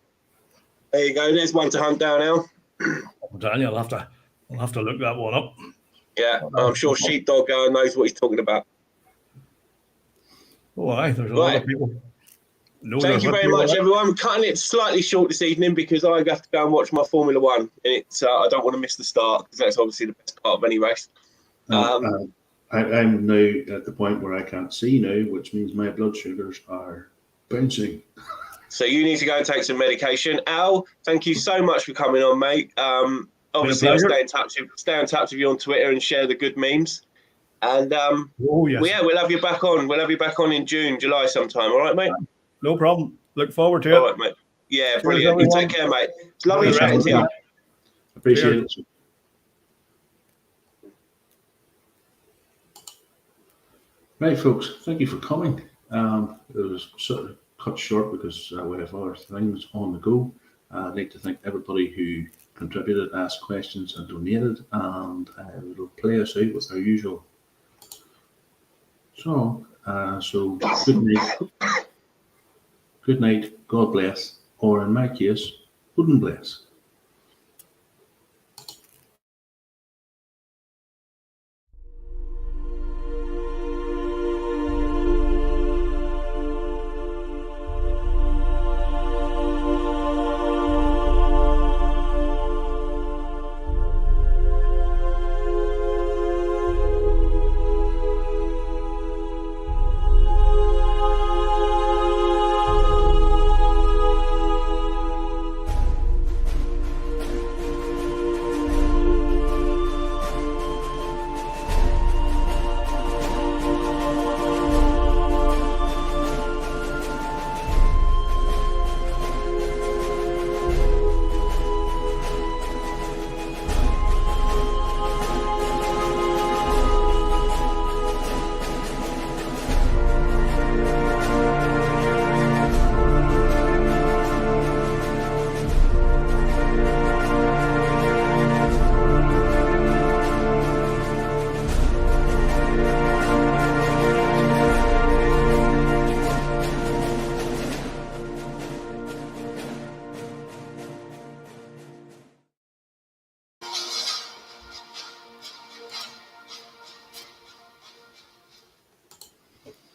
There you go. There's one to hunt down, Al. Daniel, I'll have to look that one up. Yeah, I'm sure Sheepdog knows what he's talking about. Oh, aye, there's a lot of people. Thank you very much, everyone. I'm cutting it slightly short this evening because I have to go and watch my Formula One, and it's I don't want to miss the start because that's obviously the best part of any race. I'm now at the point where I can't see now, which means my blood sugars are bouncing. So you need to go and take some medication. Al, thank you so much for coming on, mate. Obviously, I'll stay in touch with you on Twitter and share the good memes. And yes. We'll have you back on. We'll have you back on in June, July sometime. All right, mate? No problem. Look forward to it. All right, mate. Yeah, brilliant. You take care, mate. It's lovely chatting to you. Appreciate it. Right, folks. Thank you for coming. It was sort of cut short because we have other things on the go. I'd like to thank everybody who contributed, asked questions, and donated. And we'll play us out with our usual song. So good night. Good night. God bless. Or in my case, wouldn't bless.